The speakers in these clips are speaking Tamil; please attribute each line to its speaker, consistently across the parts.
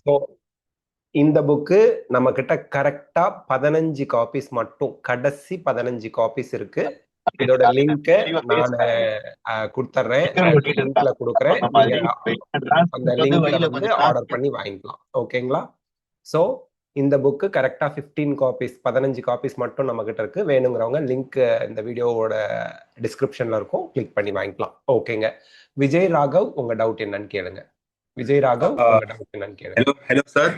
Speaker 1: ஸோ இந்த புக்கு நம்ம கிட்ட கரெக்டா 15 காப்பீஸ் மட்டும், கடைசி 15 காப்பீஸ் இருக்கு. இதோட லிங்க் நான் கொடுத்துறேன், லிங்க்ல கொடுக்குறேன். நீங்க அந்த லிங்க்ல வந்து ஆர்டர் பண்ணி வாங்கிக்கலாம். ஓகேங்களா? ஸோ இந்த புக்கு கரெக்டா 15 காப்பீஸ், 15 காப்பீஸ் மட்டும் நம்ம கிட்ட இருக்கு. வேணுங்கிறவங்க லிங்க் இந்த வீடியோவோட டிஸ்கிரிப்ஷன்ல இருக்கும், கிளிக் பண்ணி வாங்கிக்கலாம். ஓகேங்க. விஜய் ராகவ், உங்க டவுட் என்னன்னு கேளுங்க. விஜய் ராகவ், உங்க டவுட் என்னன்னு கேளுங்க.
Speaker 2: Hello sir.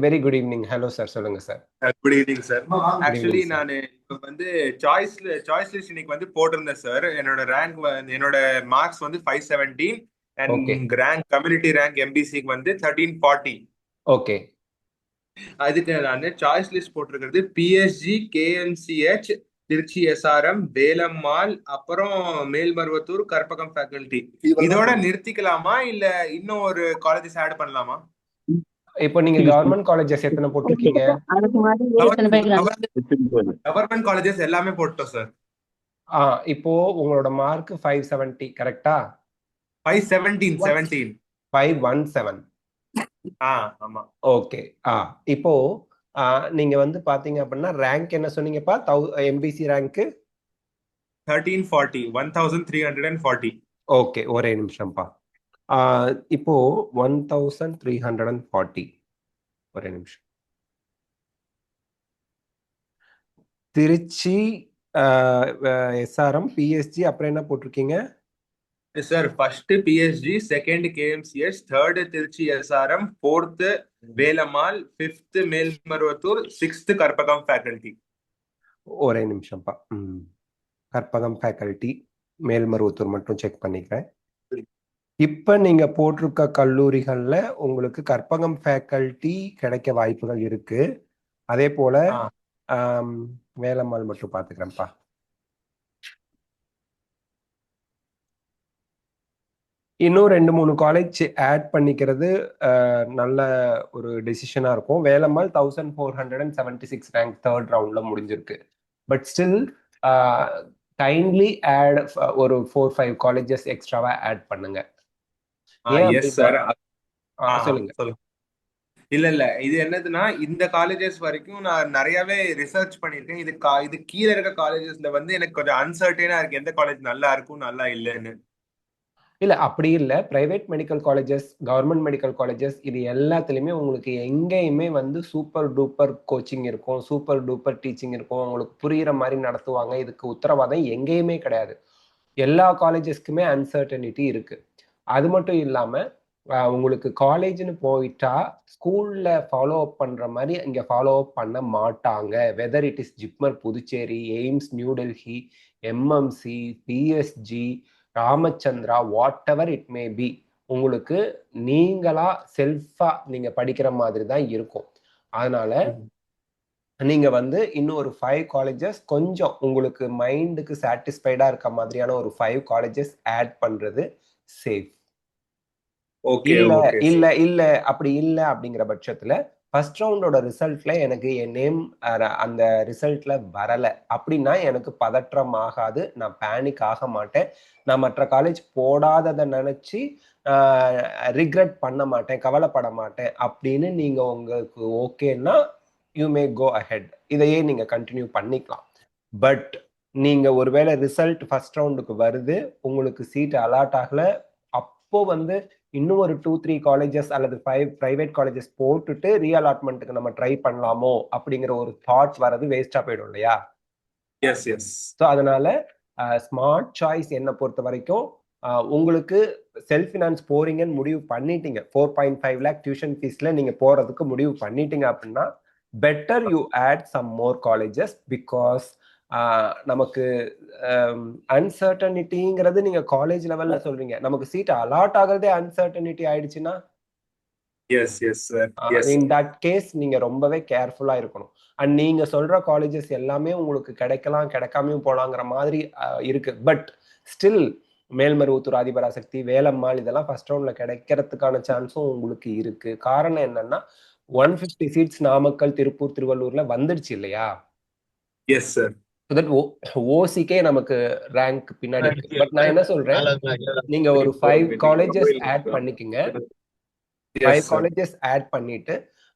Speaker 1: Very good evening. Hello sir, சொல்லுங்க sir.
Speaker 2: Good evening sir. Actually நான் இப்போ வந்து சாய்ஸ் லிஸ்ட் இன்னைக்கு வந்து போட்டிருந்தேன் சார். என்னோட ரேங்க் என்னோட மார்க்ஸ் வந்து 517 அண்ட் ரேங்க் கம்யூனிட்டி ரேங்க் எம்பிசிக்கு வந்து 1340.
Speaker 1: ஓகே.
Speaker 2: அதுக்கு நான் சாய்ஸ் லிஸ்ட் போட்டிருக்கிறது பிஎஸ்ஜி, கேஎம்சிஹெச், திருச்சி எஸ்ஆர்எம், வேலம்மாள், அப்புறம் மேல்மருவத்தூர், கற்பகம் ஃபேக்கல்டி. இதோட நிறுத்திக்கலாமா இல்ல இன்னும் ஒரு காலேஜஸ் ஆட் பண்ணலாமா?
Speaker 1: இப்போ நீங்க கவர்மெண்ட் காலேஜஸ் எத்தனை போட்டிருக்கீங்க?
Speaker 2: கவர்மெண்ட் காலேஜஸ் எல்லாமே போட்டோம் சார்.
Speaker 1: இப்போ உங்களோட மார்க் 570 கரெக்டா?
Speaker 2: 517.
Speaker 1: 517.
Speaker 2: ஆமா.
Speaker 1: ஓகே. இப்போ நீங்க வந்து பாத்தீங்க அப்படின்னா ரேங்க் என்ன சொன்னீங்கப்பா? MBC rank
Speaker 2: 1340, 1340.
Speaker 1: ஓகே, ஒரே நிமிஷம்ப்பா. இப்போ 1340, ஒரே நிமிஷம். திருச்சி, எஸ்ஆர்எம், பிஎஸ்ஜி, அப்புறம் என்ன போட்டிருக்கீங்க
Speaker 2: sir? First PSG, second KMCS, third Trichy SRM, fourth Velammal, fifth Melmaruvathur, sixth Karpagam faculty.
Speaker 1: ஒரே நிமிஷம்ப்பா. கற்பகம் ஃபேக்கல்டி, மேல்மருவத்தூர் மட்டும் செக் பண்ணிக்கிறேன். இப்ப நீங்க போட்டிருக்க கல்லூரிகள்ல உங்களுக்கு கற்பகம் ஃபேக்கல்டி கிடைக்க வாய்ப்புகள் இருக்கு. அதே போல வேலம்மாள் மட்டும் பாத்துக்கிறேன்ப்பா. இன்னும் 2-3 காலேஜ் ஆட் பண்ணிக்கிறது நல்ல ஒரு டெசிஷனா இருக்கும். வேலம்மாள் 1476 ரேங்க் தேர்ட் ரவுண்ட்ல முடிஞ்சிருக்கு. பட் ஸ்டில் கைண்ட்லி ஆட் ஒரு 4-5 காலேஜஸ் எக்ஸ்ட்ராவா ஆட் பண்ணுங்க. சொல்லுங்க.
Speaker 2: இல்ல இது என்னதுன்னா, இந்த காலேஜஸ் வரைக்கும் நான் நிறையவே ரிசர்ச் பண்ணிருக்கேன். இது கீழே இருக்க காலேஜஸ்ல வந்து எனக்கு கொஞ்சம் அன்சர்டனா இருக்கு, எந்த காலேஜ் நல்லா இருக்கும் நல்லா இல்லைன்னு.
Speaker 1: இல்ல அப்படி இல்ல. Private medical colleges, government medical colleges, இது எல்லாத்துலயுமே உங்களுக்கு எங்கேயுமே வந்து சூப்பர் டூப்பர் கோச்சிங் இருக்கும், சூப்பர் டூப்பர் டீச்சிங் இருக்கும், உங்களுக்கு புரியுற மாதிரி நடத்துவாங்க. இதுக்கு உத்தரவாதம் எங்கேயுமே கிடையாது. எல்லா காலேஜஸ்க்குமே அன்சர்டனிட்டி இருக்கு. அது மட்டும் இல்லாம உங்களுக்கு காலேஜ்னு போயிட்டா ஸ்கூல்ல ஃபாலோ அப் பண்ற மாதிரி இங்க ஃபாலோ அப் பண்ண மாட்டாங்க. Whether it is JIPMER Puducherry, AIIMS new Delhi, MMC, PSG, Ramachandra, what ever it may be, உங்களுக்கு நீங்களா செல்ஃபா நீங்க படிக்கிற மாதிரி தான் இருக்கும். அதனால நீங்க வந்து இன்னும் ஒரு 5 காலேஜஸ் கொஞ்சம் உங்களுக்கு மைண்டுக்கு சாட்டிஸ்ஃபைடா இருக்க மாதிரியான ஒரு 5 காலேஜஸ் ஆட் பண்றது சேஃப். இல்ல அப்படி இல்ல அப்படிங்கிற பட்சத்துல ஃபர்ஸ்ட் ரவுண்டோட ரிசல்ட்ல எனக்கு என் நேம் அந்த ரிசல்ட்ல வரல அப்படின்னா எனக்கு பதற்றம் ஆகாது, நான் பேனிக் ஆக மாட்டேன், நான் மற்ற காலேஜ் போடாததை நினைச்சு ரிக்ரெட் பண்ண மாட்டேன், கவலைப்பட மாட்டேன் அப்படின்னு நீங்க உங்களுக்கு ஓகேன்னா யூ மே கோ அஹெட். இதையே நீங்க கண்டினியூ பண்ணிக்கலாம். பட் நீங்க ஒருவேளை ரிசல்ட் ஃபர்ஸ்ட் ரவுண்டுக்கு வருது, உங்களுக்கு சீட் அலாட் ஆகல, அப்போ வந்து இன்னும் ஒரு 2-3 காலேஜஸ் அல்லது 5 பிரைவேட் காலேஜஸ் போட்டுட்டு ரீஅலாட்மெண்ட்டுக்கு நம்ம ட்ரை பண்ணலாமோ அப்படிங்கிற ஒரு தாட் வரது வேஸ்டா போயிடும் இல்லையா? ஸோ அதனால ஸ்மார்ட் சாய்ஸ் என்ன பொறுத்த வரைக்கும் உங்களுக்கு செல்ஃப் ஃபினான்ஸ் போறீங்கன்னு முடிவு பண்ணிட்டீங்க, 4.5 lakh டியூஷன் ஃபீஸ்ல நீங்க போறதுக்கு முடிவு பண்ணிட்டீங்க அப்படின்னா better you add some more colleges. Because நமக்கு அன்சர்டனிட்டிங்கிறது நீங்க காலேஜ் லெவல்ல சொல்றீங்க, நமக்கு சீட் அலாட் ஆகிறதே அன்சர்டனிட்டி ஆயிடுச்சுன்னா இன் தட் கேஸ் நீங்க ரொம்பவே கேர்ஃபுல்லா இருக்கணும். அண்ட் நீங்க சொல்ற காலேஜஸ் எல்லாமே உங்களுக்கு கிடைக்கலாம், கிடைக்காமையும் போலாங்கிற மாதிரி இருக்கு. பட் ஸ்டில் மேல்மருவத்தூர், ஆதிபராசக்தி, வேலம்மாள் இதெல்லாம் ஃபர்ஸ்ட் ரவுண்ட்ல கிடைக்கிறதுக்கான சான்ஸும் உங்களுக்கு இருக்கு. காரணம் என்னன்னா 150 சீட்ஸ் நாமக்கல், திருப்பூர், திருவள்ளூர்ல வந்துடுச்சு இல்லையா?
Speaker 2: Yes sir.
Speaker 1: ஓசிக்கே நமக்கு ரேங்க் பின்னாடி இருக்கு. பட் நான் என்ன சொல்றேன், நீங்க ஒரு 5 காலேஜஸ் ஆட் பண்ணிக்கங்க. 5
Speaker 2: எஸ் சார்.
Speaker 1: காலேஜஸ் ஆட் பண்ணிட்டு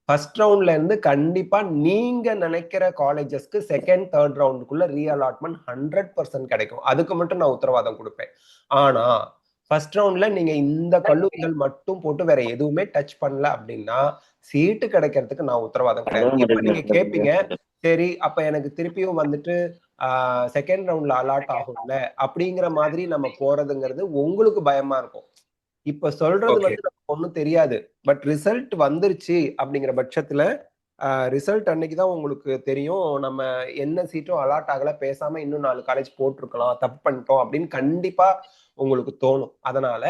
Speaker 1: ஃபர்ஸ்ட் ரவுண்ட்ல இருந்து கண்டிப்பா நீங்க நினைக்கிற காலேஜஸ்க்கு செகண்ட் தேர்ட் ரவுண்டுக்குள்ள ரீஅலாட்மெண்ட் 100% கிடைக்கும். அதுக்கு மட்டும் நான் உத்தரவாதம் கொடுப்பேன். ஆனா ஃபர்ஸ்ட் ரவுண்ட்ல நீங்க இந்த கல்லூரிகள் மட்டும் போட்டு வேற எதுவுமே டச் பண்ணல அப்படின்னா சீட்டு கிடைக்கிறதுக்கு நான் உத்தரவாதம் கிடையாது. இப்ப நீங்க கேட்பீங்க, சரி அப்ப எனக்கு திருப்பியும் வந்துட்டு செகண்ட் ரவுண்ட்ல அலாட் ஆகும்ல அப்படிங்கிற மாதிரி நம்ம போறதுங்கிறது உங்களுக்கு பயமா இருக்கும். இப்ப சொல்றது
Speaker 2: ஓகே.
Speaker 1: வந்து நமக்கு ஒண்ணும் தெரியாது. பட் ரிசல்ட் வந்துருச்சு அப்படிங்கிற பட்சத்துல ரிசல்ட் அன்னைக்கு தான் உங்களுக்கு தெரியும். நம்ம என்ன சீட்டும் அலாட் ஆகல, பேசாம இன்னும் 4 காலேஜ் போட்டிருக்கலாம், தப்பு பண்ணிட்டோம் அப்படின்னு கண்டிப்பா உங்களுக்கு தோணும். அதனால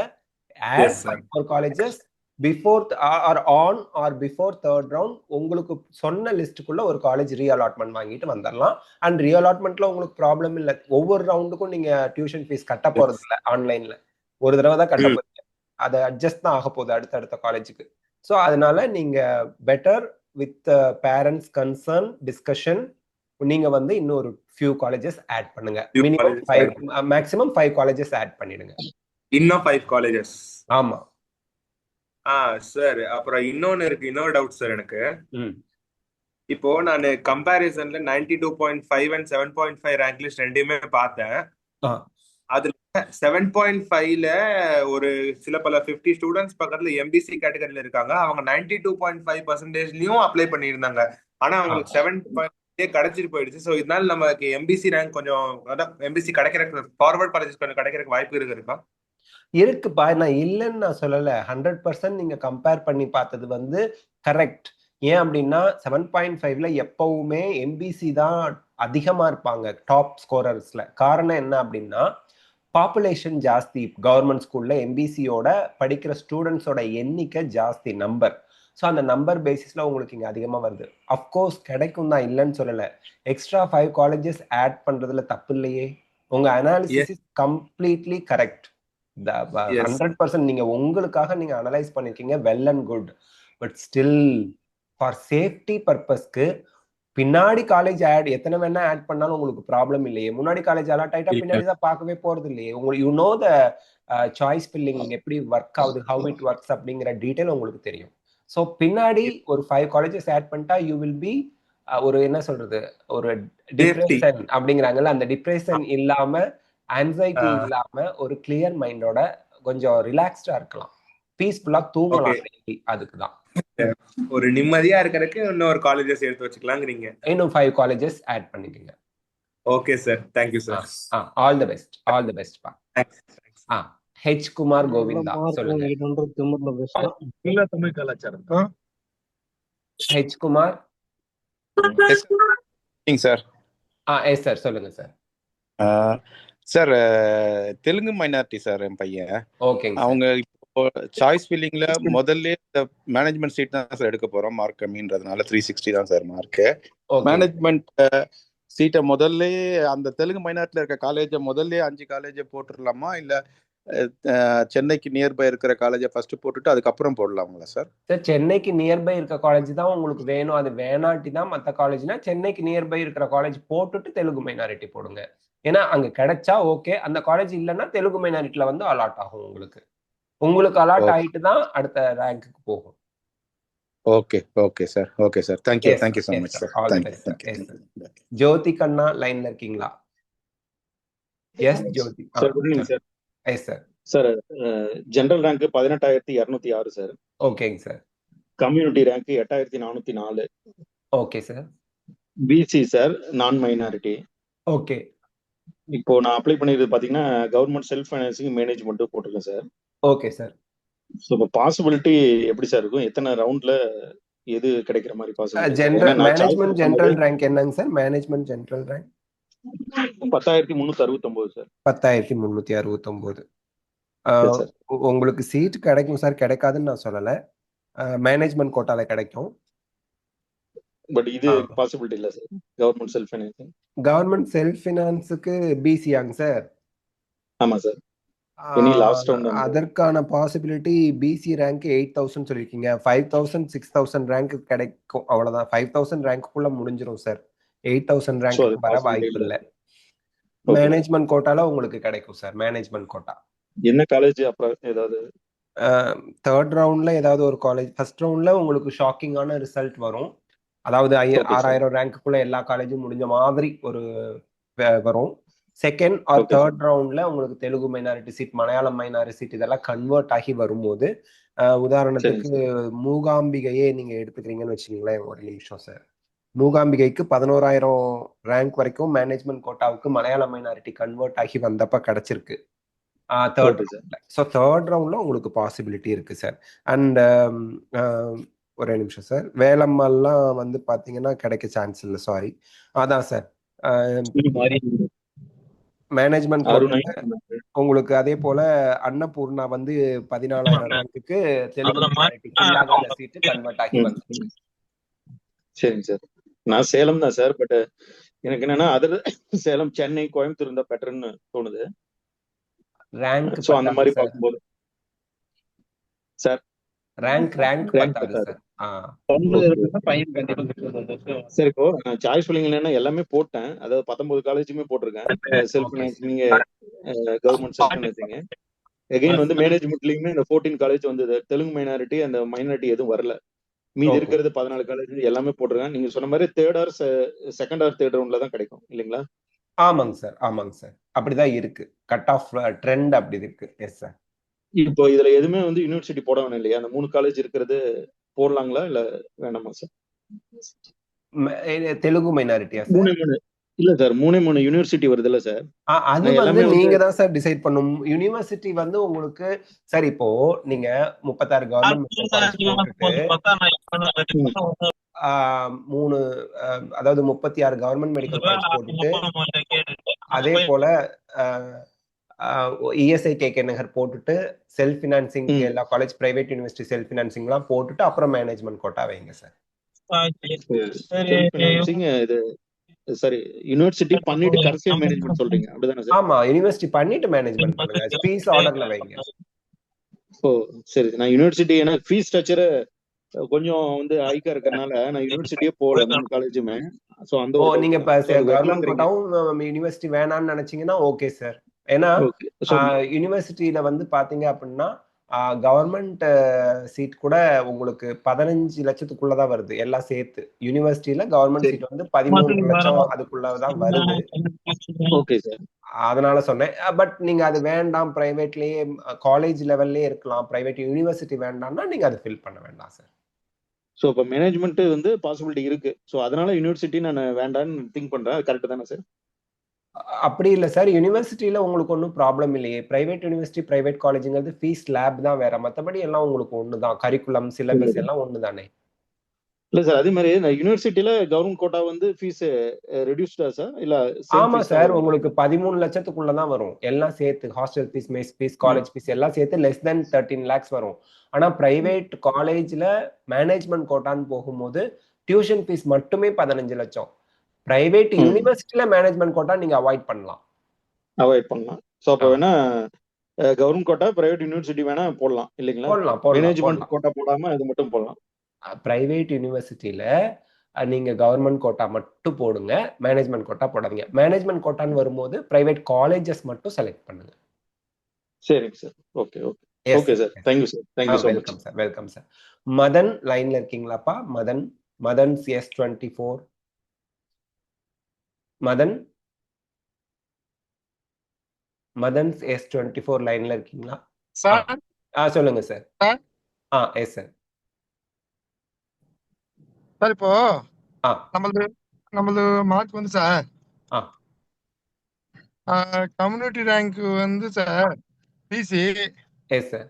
Speaker 1: add
Speaker 2: yes sir.
Speaker 1: 5 more colleges before R on R before third round உங்களுக்கு சொன்ன லிஸ்ட்டுக்குள்ள ஒரு காலேஜ் ரீஅலாட்மெண்ட் வாங்கிட்டு வந்துடலாம். அண்ட் ரீஅலாட்மெண்ட்ல உங்களுக்கு ப்ராப்ளம் இல்லை. ஒவ்வொரு ரவுண்டுக்கும் நீங்க டியூஷன் ஃபீஸ் கட்ட போறது இல்லை. ஆன்லைன்ல ஒரு தடவை தான் கட்ட போறீங்க. அதை அட்ஜஸ்ட் தான் ஆக போகுது அடுத்தடுத்த காலேஜுக்கு. ஸோ அதனால நீங்க better with parents concern discussion நீங்க வந்து இன்னொரு ஃபியூ காலேஜஸ் ஆட் பண்ணுங்க. மினிமம் 5 மேக்ஸிமம் 5 காலேஜஸ் ஆட் பண்ணிடுங்க.
Speaker 2: இன்னும் 5 காலேஜஸ்.
Speaker 1: ஆமா.
Speaker 2: சார் அப்புறம் இன்னொரு டவுட் சார் எனக்கு. இப்போ நான் கம்பேரிசன்ல 92.5 அண்ட் 7.5 ரேங்க் லிஸ்ட் ரெண்டையுமே பார்த்தேன். அதுல 7.5ல ஒரு சில பல 50 ஸ்டூடெண்ட்ஸ் பக்கத்துல எம்பிசி கேட்டகரியில இருக்காங்க. அவங்க 92.5%லயும் அப்ளை பண்ணியிருந்தாங்க. ஆனா அவங்களுக்கு 7.5 கிடைச்சிட்டு போயிடுச்சு. ஸோ இதனால நமக்கு எம்பிசி ரேங்க் கொஞ்சம் எம்பிசி கிடைக்கிறதுக்கு ஃபார்வர்ட் காலேஜஸ் கொஞ்சம் கிடைக்கிறதுக்கு வாய்ப்பு இருக்கா?
Speaker 1: இருக்குப்பா, நான் இல்லைன்னு நான் சொல்லல. 100% நீங்க கம்பேர் பண்ணி பார்த்தது வந்து கரெக்ட். ஏன் அப்படின்னா 7.5ல எப்பவுமே எம்பிசி தான் அதிகமா இருப்பாங்க டாப் ஸ்கோரர்ஸ்ல. காரணம் என்ன அப்படின்னா பாப்புலேஷன் ஜாஸ்தி. கவர்மெண்ட் ஸ்கூல்ல எம்பிசியோட படிக்கிற ஸ்டூடெண்ட்ஸோட எண்ணிக்கை ஜாஸ்தி நம்பர். ஸோ அந்த நம்பர் பேசிஸ்ல உங்களுக்கு இங்க அதிகமா வருது. அஃப்கோர்ஸ் கிடைக்கும் தான், இல்லைன்னு சொல்லல. எக்ஸ்ட்ரா 5 காலேஜஸ் ஆட் பண்றதுல தப்பு இல்லையே. உங்க அனாலிசிஸ் இஸ் கம்ப்ளீட்லி கரெக்ட். 100% நீங்க உங்களுக்காக நீங்க அனலைஸ் பண்ணிருக்கீங்க, well and good. But still for safety பர்பஸ்க்கு பின்னாடி காலேஜ் ஆட் எத்தனை வேணா ஆட் பண்ணாலும் உங்களுக்கு ப்ராப்ளம் இல்லையே. முன்னாடி காலேஜ் அலாட் ஆயிட்டா பின்னாடி தான் பார்க்கவே போறது இல்லையே. உங்களுக்கு you know the choice filling எப்படி ஒர்க் ஆகுது, ஹவு இட் ஒர்க்ஸ் அப்படிங்கிற டீடைல் உங்களுக்கு தெரியும். ஸோ பின்னாடி ஒரு 5 காலேஜஸ் ஆட் பண்ணிட்டா யூ வில் பி ஒரு என்ன சொல்றது, ஒரு டிப்ரெஷன் அப்படிங்கிறாங்கல்ல, அந்த டிப்ரெஷன் இல்லாம ஆன்சைட்டி இல்லாம ஒரு கிளியர் மைண்டோட கொஞ்சம் ரிலாக்ஸ்டா இருக்கலாம், பீஸ்ஃபுல்லா தூங்கலாம். அதுக்கு தான்
Speaker 2: ஒரு நிம்மதியா இருக்கிறதுக்கு இன்னொரு காலேஜஸ் எடுத்து வச்சுக்கலாங்கிறீங்க.
Speaker 1: இன்னும் 5 காலேஜஸ் ஆட் பண்ணிக்கங்க.
Speaker 2: Okay sir, thank you sir.
Speaker 1: All the best, all the best பா. ஹெச் குமார் கோவிந்தா சொல்லுங்க. H Kumar
Speaker 3: sir.
Speaker 1: Yes sir, சொல்லுங்க sir.
Speaker 3: Sir Telugu minority sir என் பையன்.
Speaker 1: ஓகேங்க.
Speaker 3: அவங்க இப்போ சாய்ஸ் ஃபில்லிங்ல முதல்ல இந்த மேனேஜ்மெண்ட் சீட் தான் சார் எடுக்க போறோம். மார்க் கம்மின்றதுனால 360 தான் சார் மார்க்கு. மேனேஜ்மெண்ட் சீட்டை முதல்ல அந்த தெலுங்கு மைனாரிட்டில இருக்க காலேஜை முதல்ல 5 காலேஜை போட்டுடலாமா, இல்ல சென்னைக்கு நியர்பை இருக்கிற காலேஜை ஃபர்ஸ்ட் போட்டுட்டு அதுக்கப்புறம் போடலாங்களா சார்?
Speaker 1: சார் சென்னைக்கு நியர்பை இருக்க காலேஜ் தான் உங்களுக்கு வேணும். அது வேணாட்டி தான் மற்ற காலேஜ்னா சென்னைக்கு நியர்பை இருக்கிற காலேஜ் போட்டுட்டு தெலுங்கு மைனாரிட்டி போடுங்க. ஏன்னா அங்க கிடைச்சா ஓகே, அந்த காலேஜ் இல்லைன்னா தெலுங்கு மைனாரிட்டில வந்து அலாட் ஆகும். உங்களுக்கு அலாட் ஆயிட்டு தான் அடுத்த ரேங்க்கு போகும்.
Speaker 3: Okay okay sir, okay sir, thank you so much sir.
Speaker 1: Jothi Kanna லைன்ல இருக்கீங்களா? Yes Jothi sir. Yes sir.
Speaker 4: Sir general rank 18,206 sir.
Speaker 1: ஓகேங்க sir.
Speaker 4: Community rank 8,404.
Speaker 1: Okay sir.
Speaker 4: BC sir, நான் மைனாரிட்டி.
Speaker 1: ஓகே.
Speaker 4: இப்போ நான் அப்ளை பண்ணிருக்கிறது பாத்தீங்கன்னா கவர்மெண்ட் செல்ஃப் ஃபைனான்சிங் மேனேஜ்மெண்ட் போட்டிருக்கேன் சார்.
Speaker 1: Okay sir.
Speaker 4: ஸோ இப்போ பாசிபிலிட்டி எப்படி சார் இருக்கும்? எத்தனை ரவுண்ட்ல எது கிடைக்கிற மாதிரி possibility?
Speaker 1: General management general rank என்னங்க sir? Management general rank
Speaker 4: 10,369 sir.
Speaker 1: 10,369. உங்களுக்கு சீட் கிடைக்கும் சார், கிடைக்காதுன்னு நான் சொல்லல. மேனேஜ்மெண்ட் கோட்டால கிடைக்கும்.
Speaker 4: பட் இது பாசிபிலிட்டி இல்ல sir. Government self financing.
Speaker 1: Government self ஃபைனான்ஸ்க்கு பிசியாங்க சார்?
Speaker 4: ஆமா சார்.
Speaker 1: அதற்கான பாசிபிலிட்டி பிசி ரேங்க் 8,000 சொல்லிருக்கீங்க. 5,000 6,000 ரேங்க் கிடைக்கும், அவ்வளவுதான். 5,000 ரேங்க்குள்ள முடிஞ்சிரும் சார். 8,000 ரேங்க் வர வாய்ப்பு இல்லை. மேனேஜ்மெண்ட் கோட்டால உங்களுக்கு கிடைக்கும் சார். மேனேஜ்மெண்ட் கோட்டா
Speaker 4: என்ன காலேஜ் அப்புறம் ஏதாவது
Speaker 1: தேர்ட் ரவுண்ட்ல ஏதாவது ஒரு காலேஜ், ஃபர்ஸ்ட் ரவுண்ட்ல உங்களுக்கு ஷாக்கிங்கான ரிசல்ட் வரும். அதாவது
Speaker 4: ஓகே சார்
Speaker 1: 6000 ரேங்க்குள்ள எல்லா காலேஜும் முடிஞ்ச மாதிரி ஒரு வரும். Second or
Speaker 4: okay sir
Speaker 1: third ரவுண்ட்ல உங்களுக்கு Telugu minority seat, Malayalam minority seat இதெல்லாம் கன்வெர்ட் ஆகி வரும்போது,
Speaker 4: சரிங்க
Speaker 1: உதாரணத்துக்கு
Speaker 4: சார்
Speaker 1: மூகாம்பிகையே நீங்க எடுத்துக்கிறீங்கன்னு வச்சுக்கீங்களேன். ஒரு நிமிஷம் சார். மூகாம்பிகைக்கு 11,000 ரேங்க் வரைக்கும் மேனேஜ்மெண்ட் கோட்டாவுக்கு மலையாள மைனாரிட்டி கன்வெர்ட் ஆகி வந்தப்ப கிடைச்சிருக்கு தேர்ட்
Speaker 4: ஓகே சார்
Speaker 1: ரவுண்ட்ல. ஸோ தேர்ட் ரவுண்ட்ல உங்களுக்கு பாசிபிலிட்டி இருக்கு சார். அண்ட் ஒரே நிமிஷம் சார். வேலம்மாள்லாம் வந்து பாத்தீங்கன்னா கிடைக்க சான்ஸ் இல்லை, சாரி. அதான் சார். மேனேஜ்மெண்ட்
Speaker 4: அருணை
Speaker 1: கோட்டால உங்களுக்கு அதே போல அன்னபூர்ணா வந்து 14,000 ரேங்க்குக்கு தெலுங்கு மைனாரிட்டிக்கு இல்லாத சீட்டு கன்வெர்ட் ஆகி வந்து.
Speaker 4: சரிங்க சார். நான் சேலம் தான் சார். பட் எனக்கு என்னன்னா அதர் சேலம், சென்னை, கோயம்புத்தூர் இருந்தா பெட்டர்னு தோணுது.
Speaker 1: ரேங்க்
Speaker 4: சோ அந்த மாதிரி
Speaker 1: பத்தாது சார்.
Speaker 4: பார்க்கும்போது சார்
Speaker 1: ரேங்க்
Speaker 4: ரேங்க்
Speaker 1: பத்தாது
Speaker 4: பத்தாது.
Speaker 1: சார்.
Speaker 4: சரி, இப்போ நான் சாய்ஸ் ஃபில்லிங்ல எல்லாமே போட்டேன். அதாவது 19 காலேஜுமே போட்டிருக்கேன். Self
Speaker 1: okay
Speaker 4: financing, government self financing. Again வந்து மேனேஜ்மெண்ட்லயுமே இந்த 14 காலேஜ் வந்தது. தெலுங்கு மைனாரிட்டி அந்த மைனாரிட்டி எதுவும் வரல. மீதி
Speaker 1: ஓகே.
Speaker 4: இருக்கிறது 14 காலேஜ் எல்லாமே போட்டிருக்கேன். நீங்க சொன்ன மாதிரி third or second or third ரவுண்ட்ல தான் கிடைக்கும் இல்லைங்களா?
Speaker 1: ஆமாங்க சார், ஆமாங்க சார். அப்படிதான் இருக்கு. கட் ஆஃப் ட்ரெண்ட் அப்படி இருக்கு. Yes sir.
Speaker 4: இப்போ இதுல எதுவுமே வந்து யூனிவர்சிட்டி போட வேணும் இல்லையா? அந்த 3 காலேஜ் இருக்கிறது போடலாங்களா இல்ல வேணாமா சார்?
Speaker 1: தெலுங்கு மைனாரிட்டியா சார்?
Speaker 4: 3 இல்ல சார், 3 யூனிவர்சிட்டி வருது இல்ல சார்?
Speaker 1: அது
Speaker 4: நான்
Speaker 1: வந்து
Speaker 4: எல்லாமே வந்து
Speaker 1: நீங்க தான் சார் டிசைட் பண்ணும். யூனிவர்சிட்டி வந்து உங்களுக்கு சார் இப்போ நீங்க 36 கவர்மெண்ட் மெடிக்கல் காலேஜ் போட்டுட்டு 3 அதாவது 36 கவர்மெண்ட் மெடிக்கல் காலேஜ் போட்டுட்டு அதே போல இஎஸ்ஐ கேகே நகர் போட்டுட்டு செல்ஃப் பினான்சிங் எல்லா காலேஜ் பிரைவேட் யூனிவர்சிட்டி செல்ஃப் பினான்சிங்லாம் போட்டுட்டு அப்புறம் மேனேஜ்மெண்ட் கோட்டா வைங்க சார்.
Speaker 4: செல்ஃப் ஃபினான்சிங் இது சரி, யூனிவர்சிட்டி பண்ணிட்டு கடைசியா மேனேஜ்மெண்ட் சொல்றீங்க அப்படிதானே சார்?
Speaker 1: ஆமா, யூனிவர்சிட்டி பண்ணிட்டு மேனேஜ்மெண்ட் பண்ணுங்க. ஃபீஸ் ஆர்டர்ல வைங்க.
Speaker 4: ஓ சரி. நான் யூனிவர்சிட்டி ஏன்னா ஃபீஸ் ஸ்ட்ரக்சர் கொஞ்சம் வந்து ஹைக்கா இருக்கறனால நான் யூனிவர்சிட்டியே போல 3 காலேஜுமே. சோ அந்த ஒரு
Speaker 1: நீங்க
Speaker 4: டவுட்
Speaker 1: இப்ப
Speaker 4: தான்.
Speaker 1: கவர்மெண்ட் கோட்டாவும் யூனிவர்சிட்டி வேணாம்னு நினைச்சீங்கன்னா ஓகே சார். ஏன்னா
Speaker 4: ஓகே. சோ
Speaker 1: யூனிவர்சிட்டியில வந்து பாத்தீங்க அப்படின்னா கவர்மெண்ட் சீட் கூட உங்களுக்கு 15 லட்சத்துக்குள்ளதான் வருது எல்லாம் சேர்த்து. யூனிவர்சிட்டியில கவர்மெண்ட் சீட் வந்து 13 லட்சம் அதுக்குள்ளதான் வருது.
Speaker 4: Okay sir.
Speaker 1: அதனால சொன்னேன். பட் நீங்க அது வேண்டாம், பிரைவேட்லயே காலேஜ் லெவல்லயே இருக்கலாம், பிரைவேட் யூனிவர்சிட்டி வேண்டாம்னா நீங்க அதை ஃபில் பண்ண வேண்டாம் சார்.
Speaker 4: சோ இப்ப மேனேஜ்மெண்ட் வந்து பாசிபிலிட்டி இருக்கு. சோ அதனால யூனிவர்சிட்டி நான் வேண்டாம்னு திங்க் பண்றேன். அது கரெக்ட் தானே சார்?
Speaker 1: அப்படி இல்ல சார். யூனிவர்சிட்டியில உங்களுக்கு ஒன்றும் ப்ராப்ளம் இல்லையே. பிரைவேட் யூனிவர்சிட்டி, பிரைவேட் காலேஜ்ங்கிறது ஃபீஸ் ஸ்லாப் தான் வேற. மத்தபடி எல்லாம் உங்களுக்கு ஒண்ணுதான். கரிக்குலம், சிலபஸ் எல்லாம் ஒண்ணுதானே.
Speaker 4: இல்ல சார், அதே மாதிரி நான் யூனிவர்சிட்டியில கவர்மெண்ட் கோட்டா வந்து ஃபீஸ் ரெடியூஸ்டா சார்? இல்ல சேம்
Speaker 1: ஆமா
Speaker 4: ஃபீஸ்
Speaker 1: சார்.
Speaker 4: தான்
Speaker 1: உங்களுக்கு 13 லட்சத்துக்குள்ளதான் வரும். எல்லாம் சேர்த்து hostel fees, mess fees, college fees எல்லாம் சேர்த்து less than 13 lakhs வரும். ஆனா பிரைவேட் காலேஜ்ல மேனேஜ்மெண்ட் கோட்டான்னு போகும்போது டியூஷன் ஃபீஸ் மட்டுமே 15 லட்சம். பிரைவேட் யூனிவர்சிட்டியில மேனேஜ்மெண்ட் கோட்டா நீங்க அவாய்ட் பண்ணலாம்.
Speaker 4: அவாய்ட் பண்ணலாம். சோ அப்ப வேணா கவர்மெண்ட் கோட்டா பிரைவேட் யூனிவர்சிட்டி வேணா போடலாம் இல்லைங்களா?
Speaker 1: போடலாம்.
Speaker 4: மேனேஜ்மெண்ட் கோட்டா போடாம இது மட்டும் போடலாம்.
Speaker 1: பிரைவேட் யூனிவர்சிட்டியில நீங்க கவர்மெண்ட் கோட்டா மட்டும் போடுங்க. மேனேஜ்மெண்ட் கோட்டா போடாதீங்க. மேனேஜ்மெண்ட் கோட்டான்னு வரும்போது பிரைவேட் காலேஜஸ் மட்டும் செலக்ட் பண்ணுங்க.
Speaker 4: சரிங்க sir. Okay okay okay sir. Thank you sir. Thank you so much.
Speaker 1: Welcome sir, welcome sir. Madan லைன்ல இருக்கீங்களாப்பா? மதன் S24. மதன் S24 லைன்ல இருக்கீங்களா
Speaker 5: சார்?
Speaker 1: சொல்லுங்க சார். Yes sir.
Speaker 5: சார் இப்போ நம்மளது மார்க் வந்து சார் கம்யூனிட்டி ரேங்க் வந்து sir BC.
Speaker 1: Yes sir.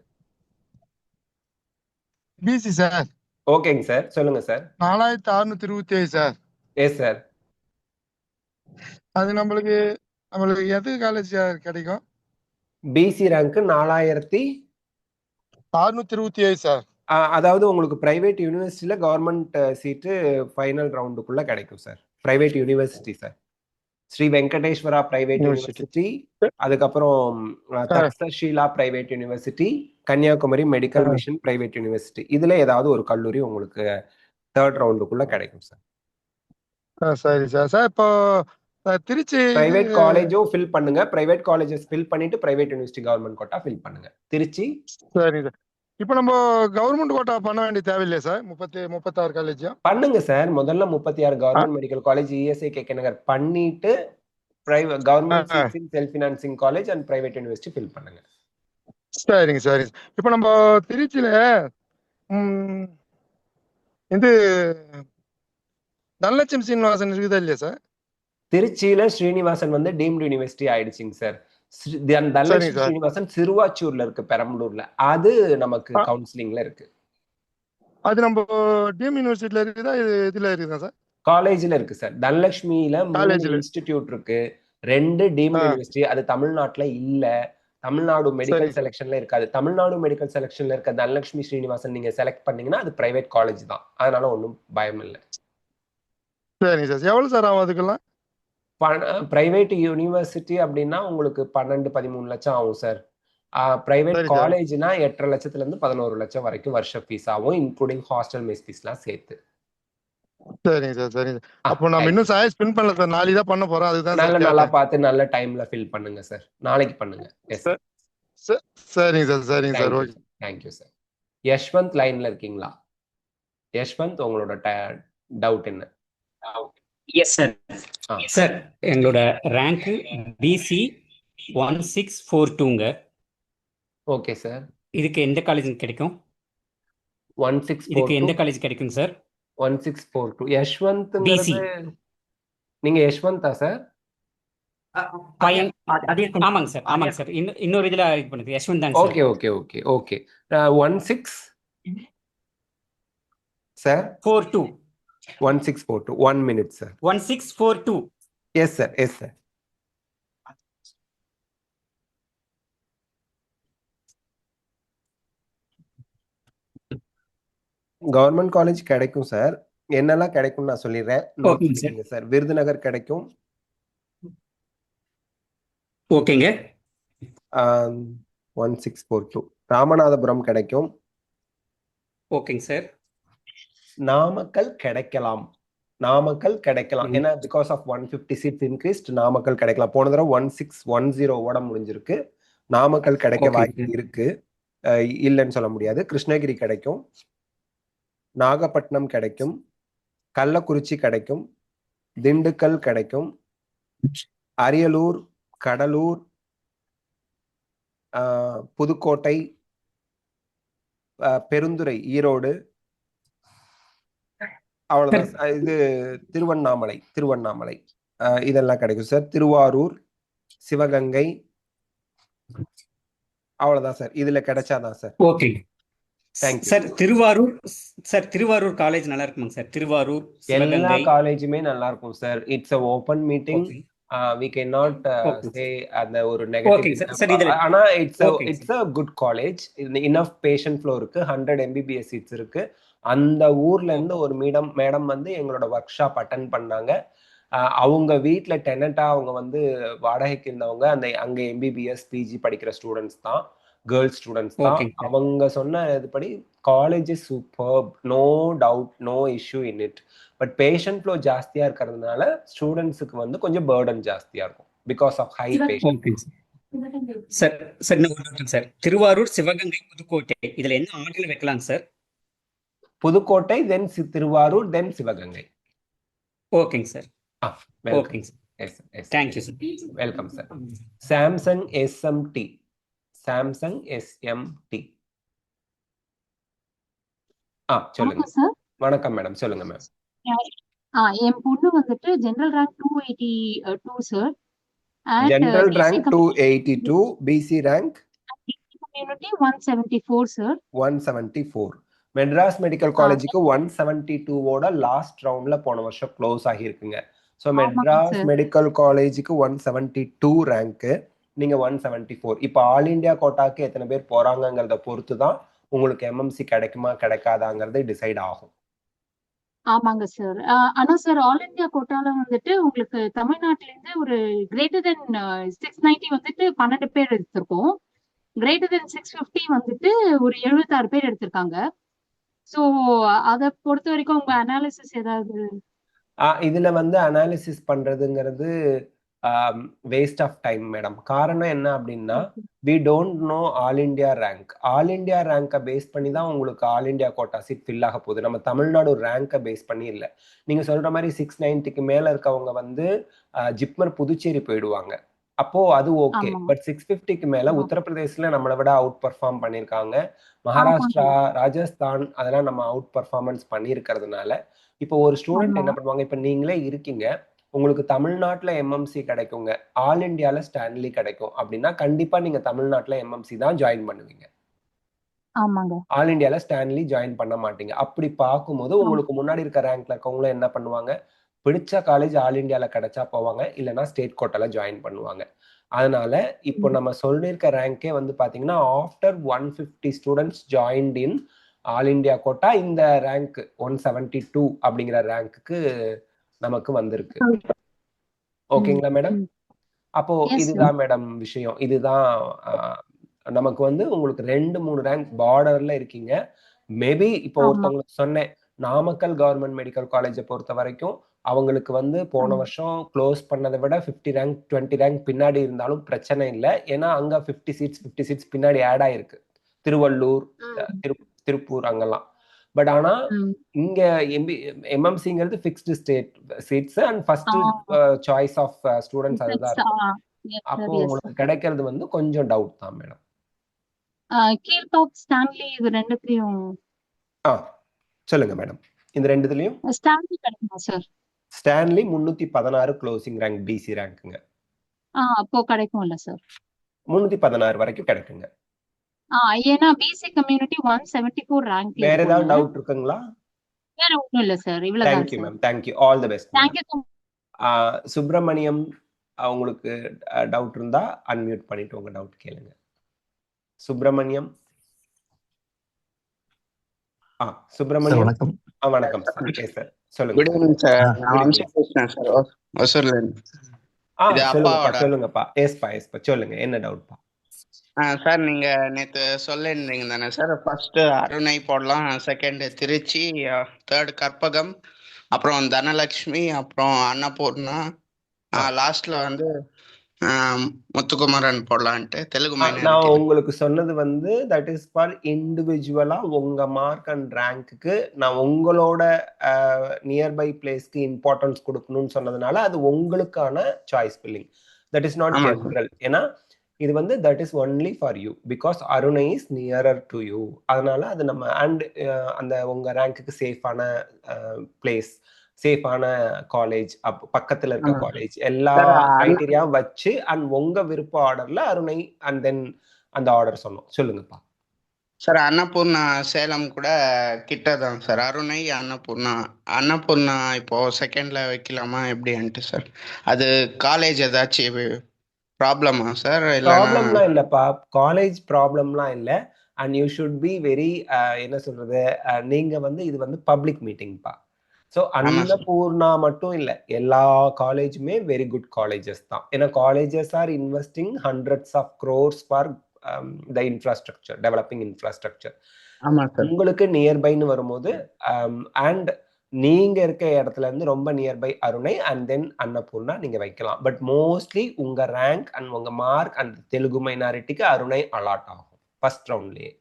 Speaker 5: BC sir.
Speaker 1: ஓகேங்க சார், சொல்லுங்க சார்.
Speaker 5: 4627 சார்.
Speaker 1: Yes sir.
Speaker 5: அது நம்மளுக்கு எது காலேஜ் கிடைக்கும்?
Speaker 1: BC rank
Speaker 5: 4627 sir.
Speaker 1: அதாவது உங்களுக்கு பிரைவேட் யூனிவர்சிட்டியில கவர்மெண்ட் சீட்டு ஃபைனல் ரவுண்டுக்குள்ள கிடைக்கும் sir. Private university sir. Shri Venkateswara private university, அதுக்கப்புறம் Takshashila private university, Kanyakumari medical mission private university. இதுல ஏதாவது ஒரு கல்லூரி உங்களுக்கு தேர்ட் ரவுண்டுக்குள்ள கிடைக்கும் சார்.
Speaker 5: சரி சார். சார் இப்போ திருச்சி
Speaker 1: பிரைவேட் காலேஜும் ஃபில் பண்ணுங்க. பிரைவேட் காலேஜஸ் ஃபில் பண்ணிட்டு private university government quota fill பண்ணுங்க. திருச்சி.
Speaker 5: சரி சார். இப்ப நம்ம கவர்மெண்ட் கோட்டா பண்ண வேண்டிய தேவையில்லையா சார்? 36 காலேஜும்.
Speaker 1: பண்ணுங்க சார். முதல்ல 36 government medical college, ESI, KK Nagar பண்ணிட்டு government seats in self financing college and private university fill பண்ணுங்க.
Speaker 5: சரிங்க சரிங்க. இப்ப நம்ம திருச்சியில ம், இது தனலட்சுமி சீனிவாசன் இருக்குதா இல்லையா சார்?
Speaker 1: திருச்சியில ஸ்ரீனிவாசன் வந்து டீம்டு யூனிவர்சிட்டி ஆயிடுச்சுங்க சார். தனலட்சுமி
Speaker 5: சரிங்க சார்.
Speaker 1: ஸ்ரீனிவாசன் சிறுவாச்சூர்ல இருக்கு, பெரம்பலூர்ல. அது நமக்கு
Speaker 5: ஆ,
Speaker 1: கவுன்சிலிங்ல இருக்கு.
Speaker 5: அது நம்ம டிஎம் யூனிவர்சிட்டியில இருக்குதா இதுல இருக்குதா சார்?
Speaker 1: காலேஜ்ல இருக்கு சார். தனலட்சுமியில 3
Speaker 5: காலேஜ்ல.
Speaker 1: இன்ஸ்டிடியூட் இருக்கு, 2 டீம்டு
Speaker 5: ஆ,
Speaker 1: யூனிவர்சிட்டி. அது தமிழ்நாட்டுல இல்ல. தமிழ்நாடு மெடிக்கல்
Speaker 5: சரிங்க சார்.
Speaker 1: செலெக்ஷன்ல இருக்காது. தமிழ்நாடு மெடிக்கல் செலெக்ஷன்ல இருக்க தனலட்சுமி ஸ்ரீனிவாசன் நீங்க செலக்ட் பண்ணீங்கன்னா அது பிரைவேட் காலேஜ் தான். அதனால ஒன்றும் பயம் இல்லை.
Speaker 5: சரிங்க சார். எவ்வளவு சார் ஆகும் அதுக்கெல்லாம்?
Speaker 1: பிரைவேட் யூனிவர்சிட்டி அப்படின்னா உங்களுக்கு 12, 13 லட்சம் ஆகும் சார். பிரைவேட்
Speaker 5: சரி சார்.
Speaker 1: காலேஜ்னா 8.5 லட்சத்துல இருந்து 11 லட்சம் வரைக்கும் வருஷ ஃபீஸ் ஆகும், இன்க்ளூடிங் ஹாஸ்டல் மெஸ் ஃபீஸ்லாம் சேர்த்து.
Speaker 5: சரிங்க சார் சரிங்க சார். அப்போ நம்ம இன்னும் சாய் ஸ்பின் பண்ணல சார். நாளைக்கு தான் பண்ண போறோம். அதுதான் சார்
Speaker 1: நல்லா
Speaker 5: கேட்டேன்.
Speaker 1: பார்த்து நல்ல டைம்ல ஃபில் பண்ணுங்க சார். நாளைக்கு பண்ணுங்க. Yes sir.
Speaker 5: சரிங்க சார் சரிங்க sir.
Speaker 1: Thank you
Speaker 5: okay.
Speaker 1: Sir. Thank you sir. Yashwant லைன்ல இருக்கீங்களா? யஷ்வந்த், உங்களோட டவுட் என்ன?
Speaker 6: Yes sir. சார் எங்களோட ரேங்க் பிசி 1642ங்க.
Speaker 1: Okay sir.
Speaker 6: இதுக்கு எந்த காலேஜ் கிடைக்கும்?
Speaker 1: 1642.
Speaker 6: இதுக்கு எந்த காலேஜ் கிடைக்கும் சார்?
Speaker 1: 1642 யஷ்வந்த்ங்கிறது
Speaker 6: பிசி.
Speaker 1: நீங்க யஷ்வந்தா சார்?
Speaker 6: ஆமாங்க சார் ஆமாங்க சார். இன்னொரு இதுல இது பண்ணுது யஷ்வந்த் தாங்க sir.
Speaker 1: Okay okay okay okay. 16 sir
Speaker 6: 42
Speaker 1: 1642. 1 minute sir.
Speaker 6: 1642.
Speaker 1: Yes sir, yes sir. Government college கிடைக்கும் சார். என்னெல்லாம் கிடைக்கும் நான் சொல்லிடுறேன், நோட்
Speaker 6: ஓகேங்க சார்.
Speaker 1: பண்ணிக்கங்க சார். விருதுநகர் கிடைக்கும்.
Speaker 6: ஓகேங்க.
Speaker 1: 1642. ராமநாதபுரம் கிடைக்கும்.
Speaker 6: ஓகேங்க சார்.
Speaker 1: நாமக்கல் கிடைக்கலாம். நாமக்கல் கிடைக்கலாம். ஏன்னா because of 150 seats increased, Namakkal கிடைக்கலாம். போன தடவை 1610 முடிஞ்சிருக்கு. நாமக்கல் கிடைக்க வாய்ப்பு இருக்கு, இல்லைன்னு சொல்ல முடியாது. கிருஷ்ணகிரி கிடைக்கும். நாகப்பட்டினம் கிடைக்கும். கள்ளக்குறிச்சி கிடைக்கும். திண்டுக்கல் கிடைக்கும். அரியலூர், கடலூர், புதுக்கோட்டை, பெருந்துறை, ஈரோடு, அவ்வளவுதான். இது திருவண்ணாமலை இதெல்லாம் கிடைக்கும் சார். திருவாரூர், சிவகங்கை, அவ்வளவுதான் சார். இதுல கிடைச்சாதான் sir.
Speaker 6: Okay sir. Thiruvarur college நல்லா இருக்குமாங்க சார்? திருவாரூர்,
Speaker 1: எல்லா
Speaker 6: சிவகங்கை
Speaker 1: காலேஜுமே நல்லா இருக்கும் sir. It's a open meeting. We cannot say அந்த ஒரு நெகட்டிவ். ஆனா it's a good college. enough patient flow இருக்கு. 100 MBBS சீட்ஸ் இருக்கு. அந்த ஊர்ல இருந்து ஒரு மேடம் வந்து எங்களோட ஒர்க் ஷாப் அட்டென்ட் பண்ணாங்க. அவங்க வீட்டுல டெனண்டா அவங்க வந்து வாடகைக்கு இருந்தவங்க அங்க எம்பிபிஎஸ் பிஜி படிக்கிற ஸ்டூடெண்ட்ஸ் தான், கேர்ள்ஸ் ஸ்டூடெண்ட்ஸ் தான். அவங்க சொன்ன இதுபடி college is superb, no doubt, no issue in it. But patient flow ஜாஸ்தியா இருக்கிறதுனால ஸ்டூடெண்ட்ஸுக்கு வந்து கொஞ்சம் பர்டன் ஜாஸ்தியா இருக்கும் because of high patient.
Speaker 6: Sir Thiruvarur, Sivaganga, Pudukkottai இதுல என்ன ஆர்டர்ல வைக்கலாங்க sir?
Speaker 1: Pudukkottai, then Thiruvarur, then Sivaganga.
Speaker 6: ஓகேங்க சார். ஓகேங்க sir.
Speaker 1: Yes yes.
Speaker 6: Thank you sir.
Speaker 1: Welcome sir. Samsung SMT. Samsung SMT. சொல்லுங்க சார். வணக்கம் மேடம், சொல்லுங்க மேம்.
Speaker 7: என் பொண்ணு வந்துட்டு general rank 282 sir.
Speaker 1: General rank 282, BC rank
Speaker 7: community 174 sir.
Speaker 1: 174. Madras medical காலேஜுக்கு 172 லாஸ்ட் ரவுண்ட்ல போன வருஷம் க்ளோஸ் ஆகியிருக்குங்க. ஸோ மெட்ராஸ் மெடிக்கல் காலேஜுக்கு 172 ரேங்க்கு, நீங்க 174. இப்போ ஆல் இண்டியா கோட்டாக்கு எத்தனை பேர் போறாங்கிறத பொறுத்து தான் உங்களுக்கு எம்எம்சி கிடைக்குமா கிடைக்காதாங்கிறது டிசைட் ஆகும்.
Speaker 7: ஆமாங்க சார். ஆனா சார் ஆல் இந்தியா கோட்டால வந்துட்டு உங்களுக்கு தமிழ்நாட்டுல இருந்து ஒரு கிரேட்டர் தென் 690 வந்துட்டு 12 பேர் எடுத்திருக்கோம். கிரேட்டர் தென் 650 வந்துட்டு ஒரு 76 பேர் எடுத்திருக்காங்க. சோ அத பொறுத்த வரைக்கும் உங்க அனாலிசிஸ் ஏதாவது?
Speaker 1: இதுல வந்து அனாலிசிஸ் பண்றதுங்கிறது வேஸ்ட் ஆஃப் டைம் மேடம். காரணம் என்ன அப்படின்னா, we don't know all India rank. All India ரேங்கை பேஸ் பண்ணி தான் உங்களுக்கு all India quota seat fill ஆக போகுது. நம்ம தமிழ்நாடு ரேங்கை பேஸ் பண்ணி இல்லை. நீங்க சொல்ற மாதிரி 690க்கு மேல இருக்கவங்க வந்து ஜிப்மர் புதுச்சேரி போயிடுவாங்க. அப்போ அது ஓகே.
Speaker 7: ஆமா
Speaker 1: பட் 650க்கு மேல
Speaker 7: ஆமா
Speaker 1: உத்தரப்பிரதேசல நம்மளை விட அவுட் பர்ஃபார்ம் பண்ணியிருக்காங்க.
Speaker 7: ஆமாங்க
Speaker 1: மகாராஷ்டிரா, ராஜஸ்தான் அதெல்லாம் நம்ம அவுட் பர்ஃபார்மன்ஸ் பண்ணியிருக்கிறதுனால இப்போ ஒரு ஸ்டூடெண்ட்
Speaker 7: ஆமா
Speaker 1: என்ன பண்ணுவாங்க, இப்போ நீங்களே இருக்கீங்க, உங்களுக்கு தமிழ்நாட்டுல எம்எம்சி கிடைக்குங்க, ஆல் இண்டியால ஸ்டான்லி கிடைக்கும் அப்படின்னா கண்டிப்பா நீங்க தமிழ்நாட்டுல எம்எம்சி தான் ஜாயின் பண்ணுவீங்க.
Speaker 7: ஆமாங்க
Speaker 1: ஆல் இண்டியால ஸ்டான்லி ஜாயின் பண்ண மாட்டீங்க. அப்படி பார்க்கும்போது
Speaker 7: ஆமா
Speaker 1: உங்களுக்கு முன்னாடி இருக்க ரேங்க்ல இருக்கவங்களும் என்ன பண்ணுவாங்க, பிடிச்ச காலேஜ் ஆல் இண்டியால கிடைச்சா போவாங்க, இல்லைன்னா ஸ்டேட் கோட்டால ஜாயின் பண்ணுவாங்க. அதனால இப்போ நம்ம சொல்லியிருக்க ரேங்கே வந்து பாத்தீங்கன்னா after 150 students joined in all India quota இந்த ரேங்க் 172 அப்படிங்கிற ரேங்க்குக்கு நமக்கு வந்திருக்கு. ஓகேங்களா மேடம்?
Speaker 7: ம்
Speaker 1: அப்போ
Speaker 7: எஸ் சார்
Speaker 1: இதுதான் மேடம் விஷயம். இதுதான் நமக்கு வந்து உங்களுக்கு 2-3 ரேங்க் பார்டர்ல இருக்கீங்க. மேபி இப்போ
Speaker 7: ஆமா
Speaker 1: ஒருத்தவங்களுக்கு சொன்னேன், நாமக்கல் கவர்மெண்ட் மெடிக்கல் காலேஜை பொறுத்த வரைக்கும் அவங்களுக்கு வந்து போன
Speaker 7: ஆமா
Speaker 1: வருஷம் க்ளோஸ் பண்ணதை விட 50 ரேங்க் 20 ரேங்க் பின்னாடி இருந்தாலும் பிரச்சனை இல்லை. ஏன்னா அங்க 50 சீட்ஸ் பின்னாடி ஆட் ஆயிருக்கு. திருவள்ளூர்,
Speaker 7: ம்
Speaker 1: திருப்பூர் அங்கெல்லாம். பட் ஆனா
Speaker 7: ம்
Speaker 1: இங்க எம்எம்சிங்கிறது fixed state seats and first
Speaker 7: ah
Speaker 1: choice of students அதுதான்
Speaker 7: எஸ்
Speaker 1: இருக்கும்.
Speaker 7: சார்
Speaker 1: அப்போ
Speaker 7: எஸ்
Speaker 1: உங்களுக்கு
Speaker 7: சார்
Speaker 1: கிடைக்கிறது வந்து கொஞ்சம் டவுட் தான் மேடம்.
Speaker 7: கீழ்பாக் ஸ்டான்லி இது ரெண்டுத்துலயும்
Speaker 1: சொல்லுங்க மேடம். இந்த ரெண்டுத்துலயும்
Speaker 7: ஸ்டான்லி கிடைக்குமா sir?
Speaker 1: Stanley 316 closing rank BC ரேங்க்குங்க.
Speaker 7: அப்போ கிடைக்கும்ல சார்?
Speaker 1: 316 வரைக்கும் கிடைக்குங்க.
Speaker 7: ஏன்னா பிசி கம்யூனிட்டி 174 ரேங்க்ல
Speaker 1: வேற ஏதாவது
Speaker 7: இருக்குங்க.
Speaker 1: டவுட் இருக்குங்களா?
Speaker 7: வேற ஒண்ணும் இல்ல சார், இவ்வளவுதான்
Speaker 1: thank you
Speaker 7: sir.
Speaker 1: Ma'am, thank you, all the best madam.
Speaker 7: Thank you so
Speaker 1: Subramaniam, உங்களுக்கு டவுட் இருந்தா அன்மியூட் பண்ணிட்டு உங்க டவுட் கேளுங்க. சுப்பிரமணியம்.
Speaker 8: சார்
Speaker 1: சுப்பிரமணியம்.
Speaker 8: வணக்கம்.
Speaker 1: வணக்கம் சார். எஸ் சார், சொல்லுங்க
Speaker 3: குட்
Speaker 1: சார்.
Speaker 3: Evening sir.
Speaker 8: ஆ,
Speaker 3: நான் வம்சி பேசுறேன் சார், ஒசூர்ல இருந்து. இது
Speaker 1: சொல்லுங்கப்பா
Speaker 3: அப்பாவோட.
Speaker 1: சொல்லுங்கப்பா. எஸ்பா சொல்லுங்க, என்ன டவுட்பா?
Speaker 3: சார் நீங்க நேத்து சொல்லிருந்தீங்க தானே சார், ஃபர்ஸ்ட் அருணை போடலாம், செகண்ட் திருச்சி, தேர்ட் கற்பகம், அப்புறம் தனலட்சுமி, அப்புறம் அன்னபூர்ணா, லாஸ்ட்ல வந்து முத்துக்குமரன் போடலான்ட்டு தெலுங்கு
Speaker 1: நான்
Speaker 3: மைனாரிட்டி.
Speaker 1: உங்களுக்கு சொன்னது வந்து தட் இஸ் ஃபார் இண்டிவிஜுவலா உங்க மார்க் அண்ட் ரேங்க்குக்கு நான் உங்களோட நியர்பை பிளேஸ்க்கு இம்பார்ட்டன்ஸ் கொடுக்கணும்னு சொன்னதுனால அது உங்களுக்கான choice filling. That is not
Speaker 3: ஆமா சார்.
Speaker 1: ஜென்ரல். ஏன்னா இது வந்து that is only for you because Arunai is nearer to you. அதனால அது நம்ம அண்ட் அந்த உங்க ரேங்க்குக்கு சேஃபான பிளேஸ், சேஃபான காலேஜ், பக்கத்துல இருக்க
Speaker 3: ஆமா சார்.
Speaker 1: காலேஜ், எல்லா
Speaker 3: சார்
Speaker 1: கிரைட்டீரியா வச்சு அண்ட் உங்க விருப்ப ஆர்டர்ல அருணை அண்ட் தென் அந்த ஆர்டர் சொன்னோம். சொல்லுங்கப்பா.
Speaker 3: சார் அன்னபூர்ணா சேலம் கூட கிட்டதான் சார். அருணை, அன்னபூர்ணா இப்போ செகண்ட்ல வைக்கலாமா எப்படின்ட்டு சார். அது காலேஜ் ஏதாச்சும் ப்ராப்ளமா சார்?
Speaker 1: ப்ராப்ளம்லாம் இல்லப்பா, காலேஜ் ப்ராப்ளம்லாம் இல்லை. And you should be very என்ன சொல்றது, நீங்க வந்து இது வந்து பப்ளிக் மீட்டிங்ப்பா. ஸோ
Speaker 3: ஆமா சார்.
Speaker 1: அன்னபூர்ணா மட்டும் இல்லை, எல்லா காலேஜுமே வெரி குட் காலேஜஸ் தான். ஏன்னா colleges are investing hundreds of crores for the infrastructure, developing infrastructure.
Speaker 3: ஆமா சார்.
Speaker 1: உங்களுக்கு நியர்பைன்னு வரும்போது அண்ட் நீங்க இருக்க இடத்துல இருந்து ரொம்ப nearby Arunai and then Annapurna நீங்க வைக்கலாம். பட் மோஸ்ட்லி உங்க ரேங்க் அண்ட் உங்க mark and Telugu மைனாரிட்டிக்கு Arunai allot ஆகும் ஃபர்ஸ்ட் ரவுண்ட்லயே.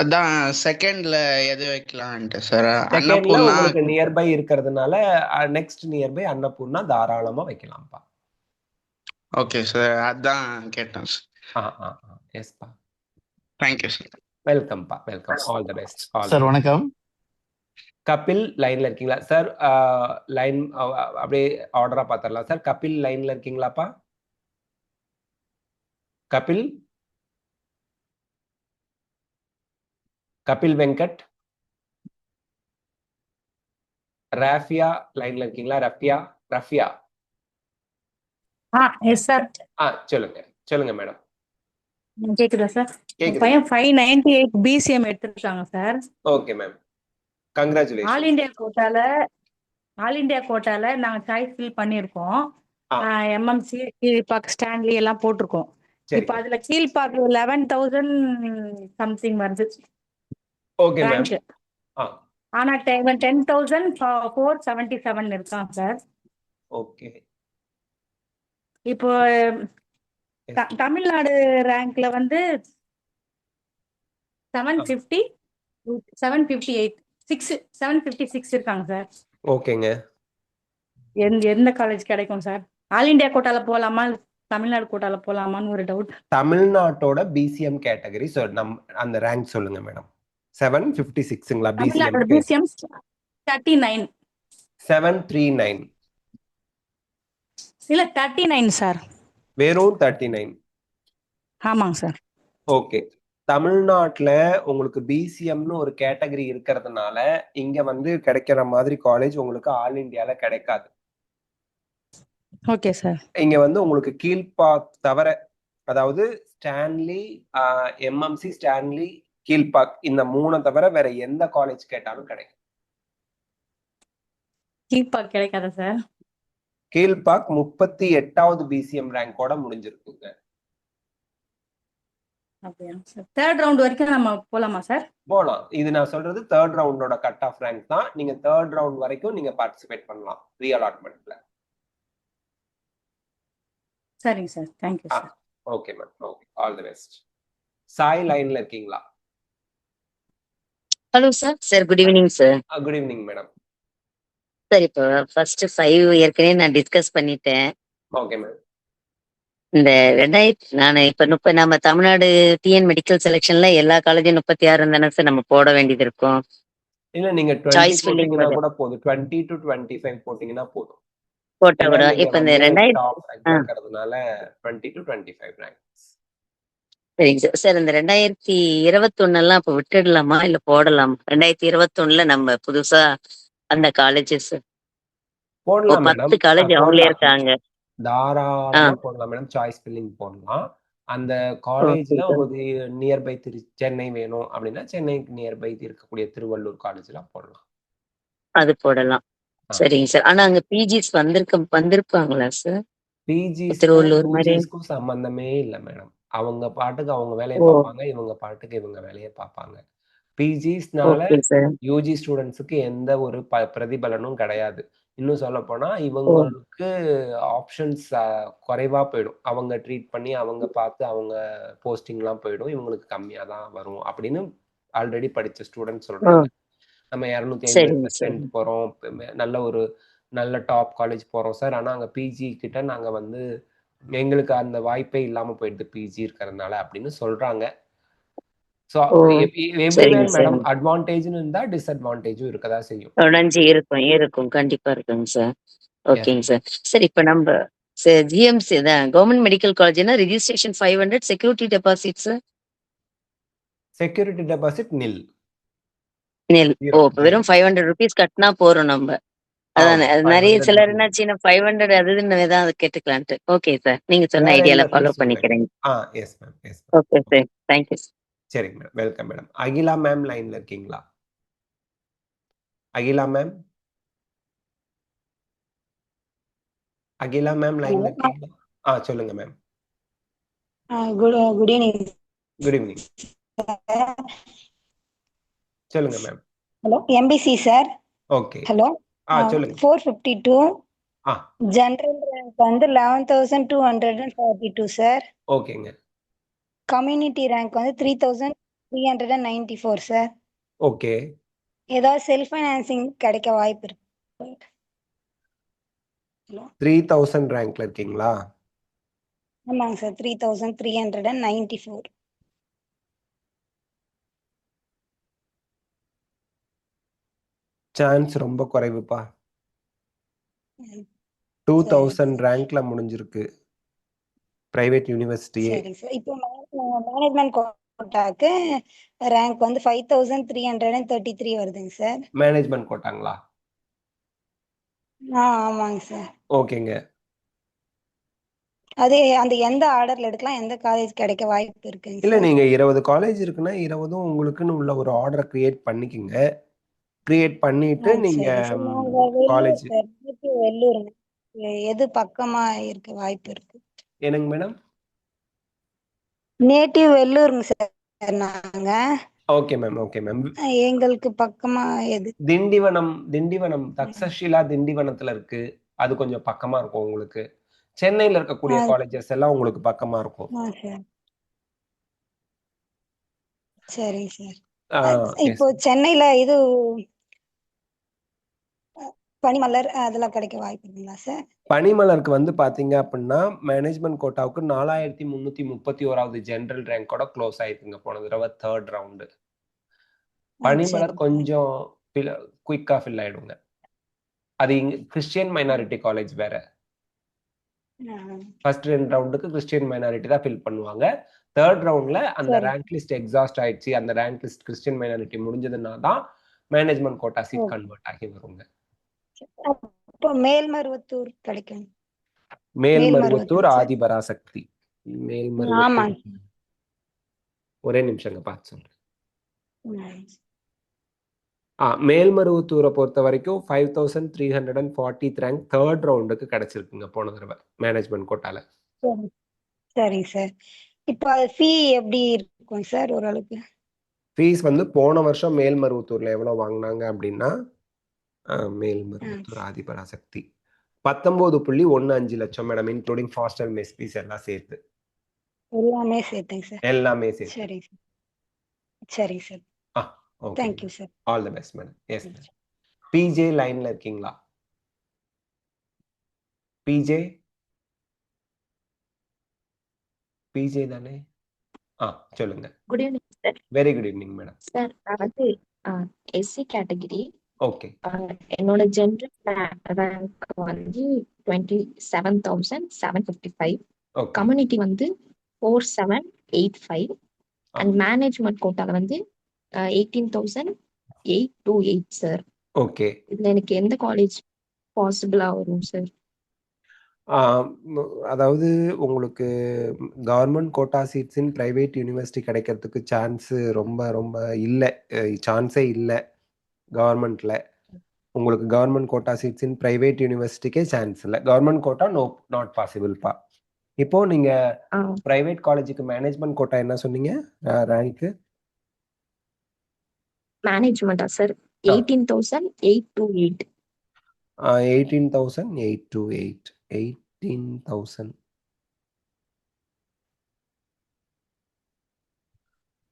Speaker 3: அதான் செகண்ட்ல எது வைக்கலாம்ட்டு சார்.
Speaker 1: செகண்ட்ல
Speaker 3: அன்னபூர்ணா
Speaker 1: உங்களுக்கு நியர்பை இருக்கிறதுனால நெக்ஸ்ட் நியர்பை அன்னபூர்ணா தாராளமா வைக்கலாம்ப்பா.
Speaker 3: ஓகே சார், அதான் கேட்டேன் சார்.
Speaker 1: எஸ்பா,
Speaker 3: தேங்க்யூ சார்.
Speaker 1: வெல்கம்ப்பா, welcome, all the best.
Speaker 8: Sir வணக்கம்.
Speaker 1: கபில் லைன்ல இருக்கீங்களா சார்? லைன் அப்படியே ஆர்டரா பாத்திரலாம் சார். கபில் லைன்ல இருக்கீங்களாப்பா? கபில் வெங்கட். ராஃபியா லைன்ல இருக்கீங்களா? ரஃபியா.
Speaker 9: Yes sir.
Speaker 1: சொல்லுங்க மேடம்.
Speaker 9: கேக்குதா சார்?
Speaker 1: கேக்குது.
Speaker 9: பையன் 598 பிசிஎம் எடுத்துருக்காங்க sir.
Speaker 1: Okay ma'am, congratulation.
Speaker 9: All India கோட்டால நாங்க சாய்ஸ் ஃபில் பண்ணிருக்கோம். எம்எம்சி, கீழ்பாக், ஸ்டான்லி எல்லாம் போட்டிருக்கோம். இப்ப அதுல கீழ்பாக் 11,000 சம்திங் வருது.
Speaker 1: Okay ma'am.
Speaker 9: ஆனா 10,477 இருக்கான் சார்.
Speaker 1: ஓகே.
Speaker 9: இப்போ தமிழ்நாடு ரேங்க்ல வந்து 750 758 756 இருக்காங்க சார்.
Speaker 1: ஓகேங்க.
Speaker 9: எந்த காலேஜ் கிடைக்கும் சார்? ஆல் இந்தியா கோட்டால போலாமா, தமிழ்நாடு கோட்டால போலாமான்னு ஒரு டவுட்.
Speaker 1: தமிழ்நாட்டோட பிசிஎம் கேட்டகரி அந்த ரேங்க் சொல்லுங்க மேடம். 756ங்களா பிசிஎம்?
Speaker 9: பிசிஎம் 39.
Speaker 1: 739
Speaker 9: இல்ல 39 சார்.
Speaker 1: வெறும் 39.
Speaker 9: ஆமாங்க சார்.
Speaker 1: ஓகே. தமிழ்நாட்டுல உங்களுக்கு பிசிஎம்னு ஒரு கேட்டகரி இருக்கிறதுனால இங்க வந்து கிடைக்கிற மாதிரி காலேஜ் உங்களுக்கு ஆல் இந்தியால கிடைக்காது.
Speaker 9: Okay sir.
Speaker 1: இங்க வந்து உங்களுக்கு கீழ்பாக் தவிர, அதாவது ஸ்டான்லி, எம்எம்சி, ஸ்டான்லி, கீழ்பாக் இந்த 3 தவிர வேற எந்த காலேஜ் கேட்டாலும் கிடைக்கும்.
Speaker 9: கீழ்பாக் கிடைக்காதா சார்?
Speaker 1: கீழ்பாக் 38வது பிசிஎம் ரேங்கோட முடிஞ்சிருக்குங்க.
Speaker 9: அப்படியா சார்? 3rd ரவுண்ட் வரைக்கும் நம்ம போலாமா சார்?
Speaker 1: போலாம். இது நான் சொல்றது 3rd ரவுண்டோட கட் ஆஃப் ரேங்க் தான். நீங்க 3rd ரவுண்ட் வரைக்கும் நீங்க பார்ட்டிசிபேட் பண்ணலாம் ரீஅலாட்மெண்ட்ல.
Speaker 9: சரிங்க sir. Thank you sir.
Speaker 1: Okay ma'am. Okay, all the best. Sai லைன்ல இருக்கீங்களா?
Speaker 8: Hello sir. Sir good evening sir.
Speaker 1: Good evening madam.
Speaker 8: Sir இப்போ ஃபர்ஸ்ட் 5 ஏற்கனவே நான் டிஸ்கஸ் பண்ணிட்டேன்.
Speaker 1: Okay ma'am.
Speaker 8: இந்த 2000 நான் இப்ப நம்ம தமிழ்நாடு டிஎன் மெடிக்கல் செலெக்ஷன்ல எல்லா காலேஜும் 36 தானே சார் நம்ம போட வேண்டியது இருக்கும்.
Speaker 1: இல்ல நீங்க 20
Speaker 8: சாய்ஸ் ஃபில்லிங்
Speaker 1: போட்டீங்கன்னா கூட போதும். 20 to 25 போட்டீங்கன்னா போதும்.
Speaker 8: போட்டா
Speaker 1: ஏன்னா
Speaker 8: கூட
Speaker 1: நீங்க
Speaker 8: இப்ப இந்த
Speaker 1: வந்து
Speaker 8: 2000
Speaker 1: டாப் ரேங்க்ல இருக்கிறதுனால 20 to 25 ரேங்க்ஸ்.
Speaker 8: சரிங்க சார். சார் இந்த 2021 எல்லாம் இப்ப விட்டுடலாமா இல்ல போடலாமா? 2021ல நம்ம புதுசா அந்த காலேஜஸ்
Speaker 1: போடலாம் மேடம்.
Speaker 8: 10 காலேஜ் அவங்களே இருக்காங்க.
Speaker 1: தாராளமா போடலாம் மேடம். சாய்ஸ் ஃபில்லிங் போடலாம். அந்த காலேஜ்ல உங்களுக்கு நியர்பை சென்னை வேணும் அப்படின்னா சென்னைக்கு நியர்பை இருக்கக்கூடிய திருவள்ளூர் காலேஜ்லாம் போடலாம்.
Speaker 8: அது போடலாம். சரிங்க சார். ஆனா அங்க பிஜிஸ் வந்திருப்பாங்களா சார்? திருவள்ளூர் மாதிரி
Speaker 1: பிஜிஸ்க்கும் சம்பந்தமே இல்ல மேடம். அவங்க பாட்டுக்கு அவங்க வேலையை பார்ப்பாங்க, இவங்க பாட்டுக்கு இவங்க வேலையை பார்ப்பாங்க. பிஜிஸ்னால யூஜி ஸ்டூடெண்ட்ஸுக்கு எந்த ஒரு பிரதிபலனும் கிடையாது. இன்னும் சொல்ல போனா இவங்களுக்கு ஆப்ஷன்ஸ் குறைவா போயிடும். அவங்க ட்ரீட் பண்ணி அவங்க பார்த்து அவங்க போஸ்டிங்லாம் போயிடும். இவங்களுக்கு கம்மியா தான் வரும் அப்படின்னு ஆல்ரெடி படிச்ச ஸ்டூடெண்ட் சொல்றாங்க. நம்ம 250% போறோம், நல்ல டாப் காலேஜ் போறோம் சார். ஆனா அங்க பிஜி கிட்ட நாங்க வந்து எங்களுக்கு அந்த வாய்ப்பே இல்லாம போயிடுது பிஜி இருக்கிறதுனால அப்படின்னு சொல்றாங்க. சோ எவ்ரிவேர் மேடம் அட்வான்டேஜ்னு இருந்தா டிஸ்அட்வான்டேஜும் இருக்கதா செய்யும்.
Speaker 8: இருக்கும் கண்டிப்பா இருக்குங்க சார். ஓகேங்க சார். சரி இப்ப நம்ம ஜிஎம்சி தான் கவர்மெண்ட் மெடிக்கல் காலேஜ்னா registration 500, security deposit sir?
Speaker 1: Security deposit nil.
Speaker 8: வெறும் 500 ரூபீஸ் கட்டினா போறோம் நம்ம. அதான் நிறைய சிலர் என்ன சின்ன 500 அதுன்னு ஏதாவது கேட்டுக்கலான்ட்டு. Okay sir. நீங்க சொன்ன ஐடியால ஃபாலோ பண்ணிக்கிறேன்.
Speaker 1: Yes ma'am. Yes.
Speaker 8: Okay sir. Thank you sir.
Speaker 1: சரிங்க ma'am. Welcome madam. Akila ma'am லைன்ல இருக்கீங்களா? அகிலா மேம்? அகிலா மேம் லைன்ல இருக்கீங்களா? சொல்லுங்க ma'am.
Speaker 10: Good evening.
Speaker 1: Good evening. சொல்லுங்க ma'am.
Speaker 10: Hello MBC sir.
Speaker 1: Okay.
Speaker 10: Hello
Speaker 1: சொல்லுங்க.
Speaker 10: 452 ஜெனரல் ரேங்க் வந்து 11,242 சார்.
Speaker 1: ஓகேங்க.
Speaker 10: கம்யூனிட்டி ரேங்க் வந்து 3,394 சார்.
Speaker 1: ஓகே.
Speaker 10: ஏதாவது செல்ஃப் ஃபைனான்சிங் கிடைக்க வாய்ப்பு இருக்கு?
Speaker 1: 3000 ரேங்க்ல இருக்கீங்களா?
Speaker 10: ஆமாங்க சார். 3,394.
Speaker 1: சான்ஸ் ரொம்ப குறைவுப்பா. 2000 ரேங்க்ல முடிஞ்சிருக்கு பிரைவேட் யூனிவர்சிட்டியே.
Speaker 10: சரி சார். இப்போ மேனேஜ்மென்ட் கோட்டாக்கு ரேங்க் வந்து 5,333 வருதுங்க சார்.
Speaker 1: மேனேஜ்மென்ட் கோட்டாங்களா?
Speaker 10: ஆமாங்க சார்.
Speaker 1: ஓகேங்க.
Speaker 10: அது அந்த எந்த ஆர்டர்ல எடுக்கலாம், எந்த காலேஜ் கிடைக்க வாய்ப்பு இருக்குங்க?
Speaker 1: இல்ல நீங்க 20 காலேஜ் இருக்குன்னா 20ம் உங்களுக்குன்னு உள்ள ஒரு ஆர்டர் கிரியேட் பண்ணிக்கங்க. கிரியேட் பண்ணிட்டு நீங்க காலேஜ்
Speaker 10: வெள்ளூர் எது பக்கமா இருக்க வாய்ப்பு இருக்கு?
Speaker 1: என்னங்க மேடம்?
Speaker 10: நேட்டிவ் வெள்ளூருங்க சார் நாங்க.
Speaker 1: Okay ma'am. Okay ma'am.
Speaker 10: எங்களுக்கு பக்கமா எது?
Speaker 1: திண்டிவனம் தக்ஷஷிலா திண்டிவனத்துல இருக்கு. அது கொஞ்சம் பக்கமா இருக்கும் உங்களுக்கு. சென்னையில இருக்கக்கூடிய
Speaker 10: ஆ
Speaker 1: காலேஜஸ் எல்லாம் உங்களுக்கு பக்கமா இருக்கும்.
Speaker 10: ஆ சார். சரி சார்.
Speaker 1: எஸ்.
Speaker 10: இப்போ சென்னையில இது பனிமலர் அதெல்லாம் கிடைக்க வாய்ப்பு இருக்குங்களா சார்?
Speaker 1: பனிமலருக்கு வந்து பாத்தீங்க அப்படின்னா மேனேஜ்மெண்ட் கோட்டாவுக்கு 4331வது ஜெனரல் ரேங்கோட க்ளோஸ் ஆயிருக்குங்க போன தடவை 3rd ரவுண்டு. பனிமலர்
Speaker 10: சரி.
Speaker 1: கொஞ்சம் குயிக்கா ஃபில் ஆயிடுங்க. அது கிறிஸ்டியன் மைனாரிட்டி காலேஜ் வேற. ஃபர்ஸ்ட் 2 ரவுண்டுக்கு கிறிஸ்டியன் மைனாரிட்டி தான் ஃபில் பண்ணுவாங்க. 3rd ரவுண்ட்ல அந்த
Speaker 10: சரி.
Speaker 1: ரேங்க் லிஸ்ட் எக்ஸாஸ்ட் ஆயிடுச்சு, அந்த ரேங்க் லிஸ்ட் கிறிஸ்டியன் மைனாரிட்டி முடிஞ்சதுன்னா தான் மேனேஜ்மெண்ட் கோட்டா
Speaker 10: ஓ.
Speaker 1: சீட் கன்வெர்ட் ஆகி வருங்க.
Speaker 10: அப்போ மேல்மருவத்தூர் கிடைக்கும்.
Speaker 1: மேல்மருவத்தூர்
Speaker 10: சார்.
Speaker 1: ஆதிபராசக்தி.
Speaker 10: ஆமாங்க.
Speaker 1: மேல்மருவத்தூர் ஒரே நிமிஷங்க பார்த்து சொல்றேன். மேல்மருவத்தூரை பொறுத்த வரைக்கும் 5340 ரேங்க் 3rd ரவுண்டுக்கு கிடைச்சிருக்குங்க போன தடவை மேனேஜ்மெண்ட் கோட்டால.
Speaker 10: சரி. சரி சார். இப்போ ஃபீ எப்படி இருக்கும் சார் ஓரளவுக்கு?
Speaker 1: ஃபீஸ் வந்து போன வருஷம் மேல்மருவத்தூர்ல எவ்வளவு வாங்கினாங்க அப்படின்னா மேல்மருவத்தூர் ஆதிபராசக்தி 19.15 லட்சம் madam, including hostel mess fees எல்லாம் சேர்த்து.
Speaker 10: எல்லாமே சேர்த்துங்க சார்.
Speaker 1: எல்லாமே சேர்த்து.
Speaker 10: சரி சார். சரி சார்.
Speaker 1: Okay.
Speaker 10: Thank you sir.
Speaker 1: All the best madam. Yes madam. PJ லைன்ல இருக்கீங்களா? பிஜே தானே? சொல்லுங்க.
Speaker 11: Good evening sir.
Speaker 1: Very good evening madam.
Speaker 11: Sir நான் வந்து எஸ்சி கேட்டகரி.
Speaker 1: ஓகே.
Speaker 11: என்னோட ஜெனரல் ரேங்க் வந்து 27,755.
Speaker 1: ஓகே.
Speaker 11: கம்யூனிட்டி வந்து 4785 அண்ட் மேனேஜ்மெண்ட் கோட்டால வந்து 18,828 சார்.
Speaker 1: ஓகே.
Speaker 11: இதுல எனக்கு எந்த காலேஜ் பாசிபிளா வரும் சார்?
Speaker 1: அதாவது உங்களுக்கு government quota seats in private university கிடைக்கிறதுக்கு சான்ஸ் ரொம்ப ரொம்ப இல்லை, சான்ஸே இல்லை கவர்மெண்ட்ல. உங்களுக்கு government quota seats in private யூனிவர்சிட்டிக்கே சான்ஸ் இல்லை. கவர்மெண்ட் கோட்டா நாட் பாசிபிள்ப்பா. இப்போ நீங்க பிரைவேட் காலேஜுக்கு மேனேஜ்மெண்ட் கோட்டா என்ன சொன்னீங்க ரேங்க்?
Speaker 11: மேனேஜ்மெண்டா சார் 18,828.
Speaker 1: 18,828. 18,000.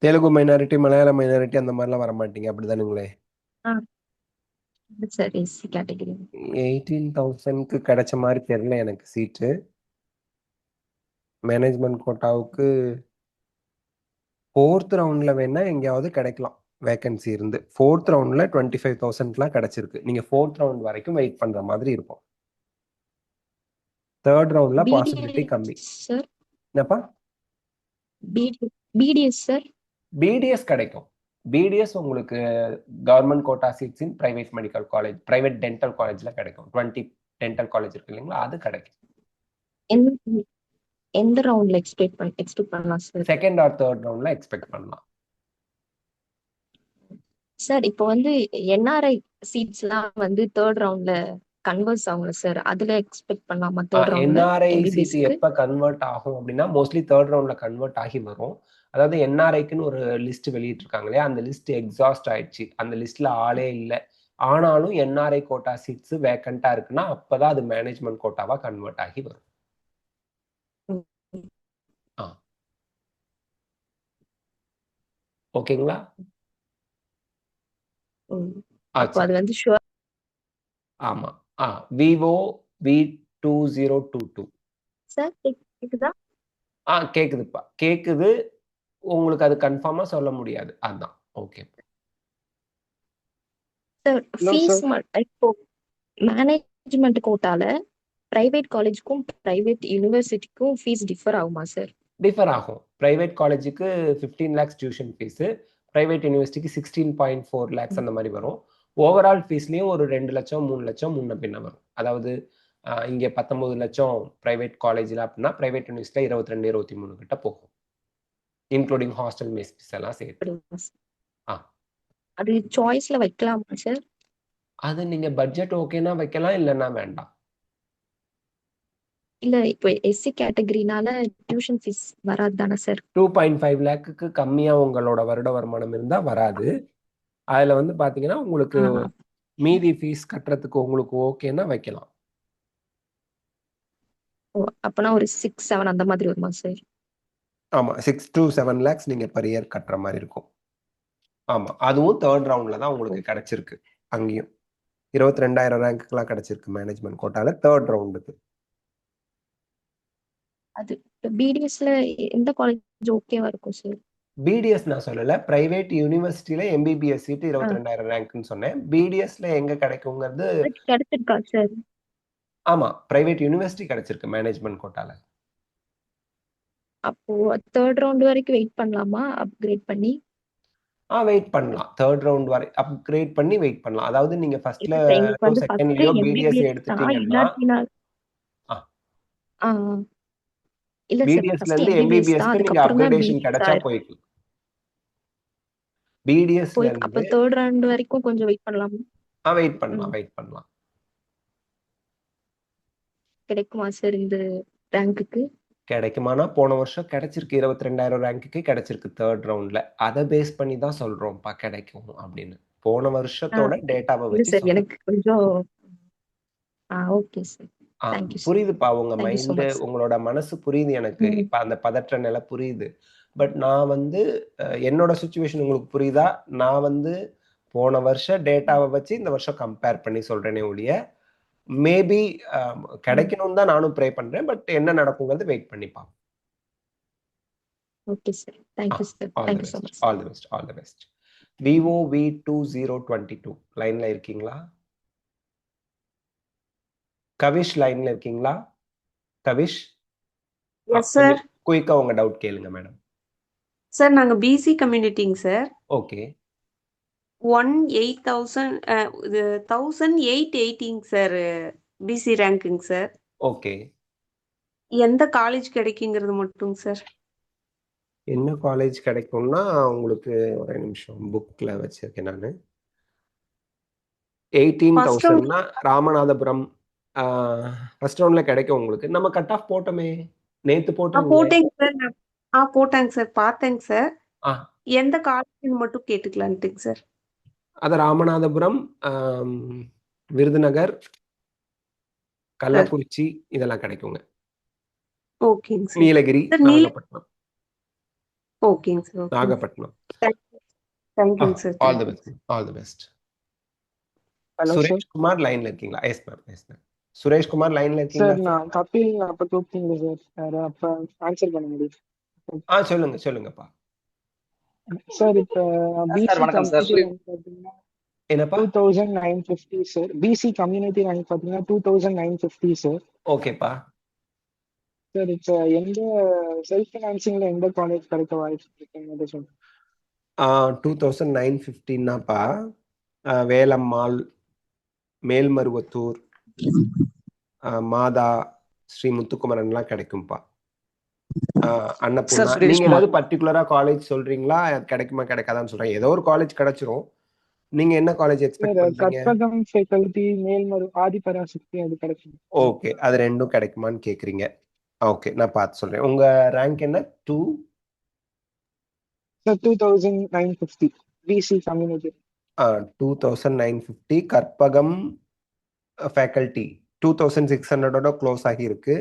Speaker 1: தெலுங்கு மைனாரிட்டி, மலையாள மைனாரிட்டி அந்த மாதிரிலாம் வர மாட்டீங்க அப்படிதானுங்களே?
Speaker 11: Sir SC category.
Speaker 1: 18,000க்கு கிடைச்ச மாதிரி தெரியல எனக்கு சீட்டு. மேனேஜ்மெண்ட் கோட்டாவுக்கு 4th ரவுண்ட்ல வேணா எங்கேயாவது கிடைக்கலாம் வேகன்சி இருந்து. 4th ரவுண்ட்ல 25,000லாம் கிடைச்சிருக்கு. நீங்க 4th ரவுண்ட் வரைக்கும் வெயிட் பண்ற மாதிரி இருக்கும். 3rd ரவுண்ட்ல பாசிபிலிட்டி கம்மி.
Speaker 11: சார்
Speaker 1: என்னப்பா?
Speaker 11: BDS sir.
Speaker 1: பிடிஎஸ் கிடைக்கும். பிடிஎஸ் உங்களுக்கு government quota seats in private medical college, private dental காலேஜ்ல கிடைக்கும். 20 டென்டல் காலேஜ் இருக்கு இல்லைங்களா, அது கிடைக்கும்.
Speaker 11: எந்த ரவுண்ட்ல எக்ஸ்பெக்ட் பண்ணலாம் சார்?
Speaker 1: 2nd or 3rd ரவுண்ட்ல எக்ஸ்பெக்ட் பண்ணலாம்.
Speaker 11: சார் இப்போ வந்து என்ஆர்ஐ சீட்ஸ்லாம் வந்து 3rd ரவுண்ட்ல கன்வர்ட்ஸ் ஆகும்ல சார், அதுல எக்ஸ்பெக்ட் பண்ணலாமா 3rd ரவுண்ட்ல?
Speaker 1: என்ஆர்ஐ சீட் எப்ப கன்வெர்ட் ஆகும் அப்படின்னா மோஸ்ட்லி 3rd ரவுண்ட்ல கன்வெர்ட் ஆகி வரும். அதாவது என்ஆர்ஐக்குன்னு ஒரு லிஸ்ட் வெளியிட்டு இருக்காங்க இல்லையா, அந்த லிஸ்ட் எக்ஸாஸ்ட் ஆயிடுச்சு, அந்த லிஸ்ட்ல ஆளே இல்லை. ஆனாலும் என்ஆர்ஐ கோட்டா சீட்ஸ் வேக்கண்டா இருக்குன்னா அப்பதான் அது மேனேஜ்மெண்ட் கோட்டாவா கன்வெர்ட் ஆகி வரும். ஓகேங்களா?
Speaker 11: அப்போ அது வந்து ஷூர்.
Speaker 1: ஆமா. விவோ V2022
Speaker 11: சார் கேக்குதா?
Speaker 1: கேக்குதுப்பா, கேக்குது. உங்களுக்கு அது கன்ஃபார்மா சொல்ல முடியாது, அதான். ஓகே
Speaker 11: சார் ஃபீஸ் இப்போ மேனேஜ்மெண்ட் கோட்டால பிரைவேட் காலேஜுக்கும் பிரைவேட் யூனிவர்சிட்டிக்கும் ஃபீஸ் டிஃபர் ஆகுமா சார்?
Speaker 1: டிஃபர் ஆகும். பிரைவேட் காலேஜுக்கு 15 lakhs டியூஷன் ஃபீஸ், பிரைவேட் யூனிவர்சிட்டிக்கு 16.4 lakhs அந்த மாதிரி வரும். ஓவரால் ஃபீஸ்லயும் ஒரு 2 லட்சம் 3 லட்சம் முன்ன பின்ன வரும். அதாவது இங்க 19 லட்சம் பிரைவேட் காலேஜ்ல அப்படின்னா பிரைவேட் யூனிவர்சிட்டியில 22-23 கிட்ட போகும், இன்க்ளூடிங் ஹாஸ்டல் மெஸ் ஃபீஸ் எல்லாம் சேர்த்து.
Speaker 11: அது சாய்ஸ்ல வைக்கலாமா சார்?
Speaker 1: அது நீங்க பட்ஜெட் ஓகேனா வைக்கலாம், இல்லைன்னா வேண்டாம்.
Speaker 11: இல்ல இப்போ எஸ்சி கேட்டகரினால டியூஷன் ஃபீஸ் வராது தானே சார்?
Speaker 1: 2.5 lakhக்கு கம்மியா உங்களோட வருட வருமானம் இருந்தா வராது. அதுல வந்து பாத்தீங்கன்னா உங்களுக்கு மீதி ஃபீஸ் கட்டுறதுக்கு உங்களுக்கு ஓகேன்னா வைக்கலாம்.
Speaker 11: ஓ அப்பனா ஒரு 6-7 அந்த மாதிரி வருமா சார்?
Speaker 1: ஆமா 6 to 7 lakhs நீங்க per year கட்டுற மாதிரி இருக்கும். ஆமா அதுவும் தேர்ட் ரவுண்ட்ல தான் உங்களுக்கு கிடைச்சிருக்கு. அங்கேயும் 22,000 ரேங்க்குலாம் கிடைச்சிருக்கு மேனேஜ்மெண்ட் கோட்டால தேர்ட் ரவுண்டுக்கு.
Speaker 11: அது பிடிஎஸ்ல எந்த காலேஜ் ஓகேவா இருக்கும் சார்?
Speaker 1: பிடிஎஸ் நான் சொல்லல, பிரைவேட் யூனிவர்சிட்டியில எம்பிபிஎஸ் சீட்டு 22,000 ரேங்க்னு சொன்னேன். பிடிஎஸ்ல எங்க கிடைக்குங்கிறது
Speaker 11: கிடைச்சிருக்கா சார்?
Speaker 1: ஆமா பிரைவேட் யூனிவர்சிட்டி கிடைச்சிருக்கு மேனேஜ்மெண்ட் கோட்டால.
Speaker 11: அப்போ தேர்ட் ரவுண்ட் வரைக்கும் வெயிட் பண்ணலாமா அப்கிரேட் பண்ணி?
Speaker 1: வெயிட் பண்ணலாம். தேர்ட் ரவுண்ட் வரை அப்கிரேட் பண்ணி வெயிட் பண்ணலாம். அதாவது நீங்க ஃபர்ஸ்ட்ல
Speaker 11: இல்ல சார் எனக்கு வந்து ஃபர்ஸ்ட்
Speaker 1: செகண்ட்லயோ பிடிஎஸ்
Speaker 11: எம்பிபிஎஸ் தான்
Speaker 1: எடுத்துட்டீங்கன்னா
Speaker 11: இல்லாட்டினா
Speaker 1: ஆ.
Speaker 11: ஆ இல்ல சார்
Speaker 1: பிடிஎஸ்ல
Speaker 11: ஃபர்ஸ்ட்
Speaker 1: இருந்து
Speaker 11: எம்பிபிஎஸ் தான்
Speaker 1: எம்பிபிஎஸ்க்கு நீங்க
Speaker 11: அதுக்கப்புறம் தான்
Speaker 1: அப்கிரேடேஷன்
Speaker 11: பிடிஎஸ்
Speaker 1: கிடைச்சா
Speaker 11: ஆயிருக்கு.
Speaker 1: போய்க்கலாம். பிடிஎஸ்ல
Speaker 11: போய்
Speaker 1: இருந்து
Speaker 11: அப்ப தேர்ட் ரவுண்ட் வரைக்கும் கொஞ்சம் வெயிட் பண்ணலாமா?
Speaker 1: வெயிட் பண்ணலாம்.
Speaker 11: கிடைக்குமா சார் இந்த ரேங்க்குக்கு?
Speaker 1: கிடைக்குமானா போன வருஷம் கிடைச்சிருக்கு 22,000 ரேங்க்குக்கு கிடைச்சிருக்கு தேர்ட் ரவுண்ட்ல. அதை பேஸ் பண்ணி தான் சொல்றோம்ப்பா கிடைக்கும் அப்படின்னு. போன வருஷத்தோட டேட்டாவை
Speaker 11: இல்ல
Speaker 1: வச்சு
Speaker 11: சார்
Speaker 1: சொல்றோம்.
Speaker 11: எனக்கு கொஞ்சம் ஓகே சார். Thank you sir.
Speaker 1: புரியுதுப்பா உங்க
Speaker 11: thank you so
Speaker 1: mind
Speaker 11: much sir.
Speaker 1: உங்களோட மனசு புரியுது எனக்கு. இப்ப அந்த பதற்ற நிலை புரியுது. பட் நான் வந்து என்னோட சுச்சுவேஷன் உங்களுக்கு புரியுதா? நான் வந்து போன வருஷம் டேட்டாவை வச்சு இந்த வருஷம் கம்பேர் பண்ணி சொல்றேனே ஒழிய மேபி கிடைக்கணும்னு தான் நானும் ப்ரே பண்றேன். பட் என்ன நடக்குங்கிறது வெயிட் பண்ணி பார்ப்போம்.
Speaker 11: Okay sir. Thank you sir.
Speaker 1: All the
Speaker 11: thank you so
Speaker 1: best.
Speaker 11: Much.
Speaker 1: All the best. Vivo V2022 லைன்ல இருக்கீங்களா? கவிஷ் லைன்ல இருக்கீங்களா? Kavish
Speaker 12: yes sir.
Speaker 1: குயிக்கா உங்க டவுட் கேளுங்க மேடம்.
Speaker 12: சார் நாங்க பிசி கம்யூனிட்டிங்க சார்.
Speaker 1: ஓகே
Speaker 12: 1880 சார் பிசி ரேங்க்குங்க சார்.
Speaker 1: ஓகே
Speaker 12: எந்த காலேஜ் கிடைக்குங்கிறது மட்டும் சார்.
Speaker 1: என்ன காலேஜ் கிடைக்கும்னா உங்களுக்கு ஒரு நிமிஷம் புக்ல வச்சிருக்கேன் நான். 18,000னா ராமநாதபுரம் ஃபர்ஸ்ட் ரவுண்ட்ல கிடைக்கும் உங்களுக்கு. நம்ம கட் ஆஃப் போட்டோமே நேத்து போட்டோம்.
Speaker 12: போட்டேங்க சார். போட்டாங்க சார் பார்த்தேங்க சார்.
Speaker 1: ஆ
Speaker 12: எந்த காலேஜ் மட்டும் கேட்டுக்கலான்ட்டுங்க சார்.
Speaker 1: அது ராமநாதபுரம், விருதுநகர், கள்ளக்குறிச்சி இதெல்லாம் கிடைக்குங்க.
Speaker 12: ஓகேங்க சார்.
Speaker 1: நீலகிரி,
Speaker 12: சார்
Speaker 1: நாகப்பட்டினம்.
Speaker 12: ஓகேங்க சார்.
Speaker 1: நாகப்பட்டினம்.
Speaker 12: தேங்க்யூங்க sir.
Speaker 1: All the best.
Speaker 13: Hello sir.
Speaker 1: Suresh Kumar லைன்ல இருக்கீங்களா? Yes ma'am. சுரேஷ் குமார் லைன்ல
Speaker 13: சார்
Speaker 1: இருக்கீங்களா?
Speaker 13: நான் கபில் அப்ப கூப்பிட்டீங்க சார். அப்ப ஆன்சர் பண்ண முடியும்.
Speaker 1: சொல்லுங்கப்பா.
Speaker 13: சார் இப்ப பிசி
Speaker 14: வணக்கம் சார்.
Speaker 13: பாத்தீங்கன்னா
Speaker 1: என்னப்பா?
Speaker 13: 2,950 சார். பிசி கம்யூனிட்டி ரேங்க் பாத்தீங்கன்னா 2,950 சார்.
Speaker 1: ஓகேப்பா.
Speaker 13: சார் இப்ப எந்த செல்ஃப் ஃபைனான்சிங்ல எந்த காலேஜ் கிடைக்க வாய்ப்பு இருக்குன்னு சொல்லுங்க.
Speaker 1: 2,950னாப்பா வேலம்மாள், மேல்மருவத்தூர், மாதா, ஸ்ரீ முத்துக்குமரன்லாம் கிடைக்கும்பா. அன்னபூர்ணா. நீங்க ஏதாவது பர்டிகுலரா காலேஜ் சொல்றீங்களா? கிடைக்குமா கிடைக்காதான்னு சொல்றேன். ஏதோ ஒரு காலேஜ் கிடைச்சிரும். நீங்க என்ன காலேஜ் எக்ஸ்பெக்ட் பண்றீங்க?
Speaker 13: கற்பகம் ஃபேக்கல்டி, மேல்மரு, ஆதிபராசக்தி அது கிடைக்கும்.
Speaker 1: ஓகே அது ரெண்டும் கிடைக்குமான்னு கேக்குறீங்க. ஓகே நான் பார்த்து சொல்றேன். உங்க ரேங்க் என்ன?
Speaker 13: 2,950 பிசி கம்யூனிட்டி.
Speaker 1: 2,950 கற்பகம் ஃபேக்கல்டி 2,600ஓட க்ளோஸ் ஆகி இருக்கு.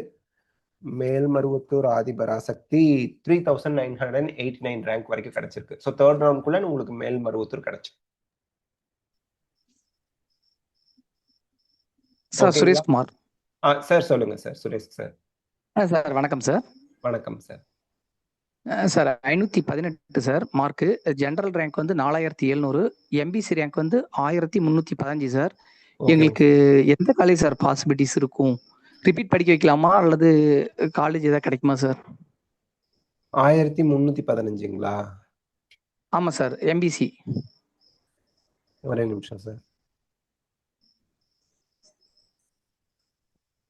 Speaker 1: மேல்மருவத்தூர் ஆதிபராசக்தி 3,989 ரேங்க் வரைக்கும் கிடைச்சிருக்கு. ஸோ தேர்ட் ரவுண்ட்குள்ள உங்களுக்கு மேல்மருவத்தூர் கிடைச்சு.
Speaker 14: சார் சுரேஷ்குமார்.
Speaker 1: சார் சொல்லுங்க சார். சுரேஷ் சார்.
Speaker 14: சார் வணக்கம் சார்.
Speaker 1: வணக்கம் sir.
Speaker 14: Sir 518 sir mark. General rank வந்து 4,700. எம்பிசி ரேங்க் வந்து 1,315 சார். எங்களுக்கு எந்த காலேஜ் சார் பாசிபிலிட்டிஸ் இருக்கும்? ரிப்பீட் படிக்க வைக்கலாமா அல்லது காலேஜ் ஏதாவது கிடைக்குமா சார்?
Speaker 1: 1,315ங்களா?
Speaker 14: ஆமா சார் எம்பிசி.
Speaker 1: ஒரே நிமிஷம் சார்.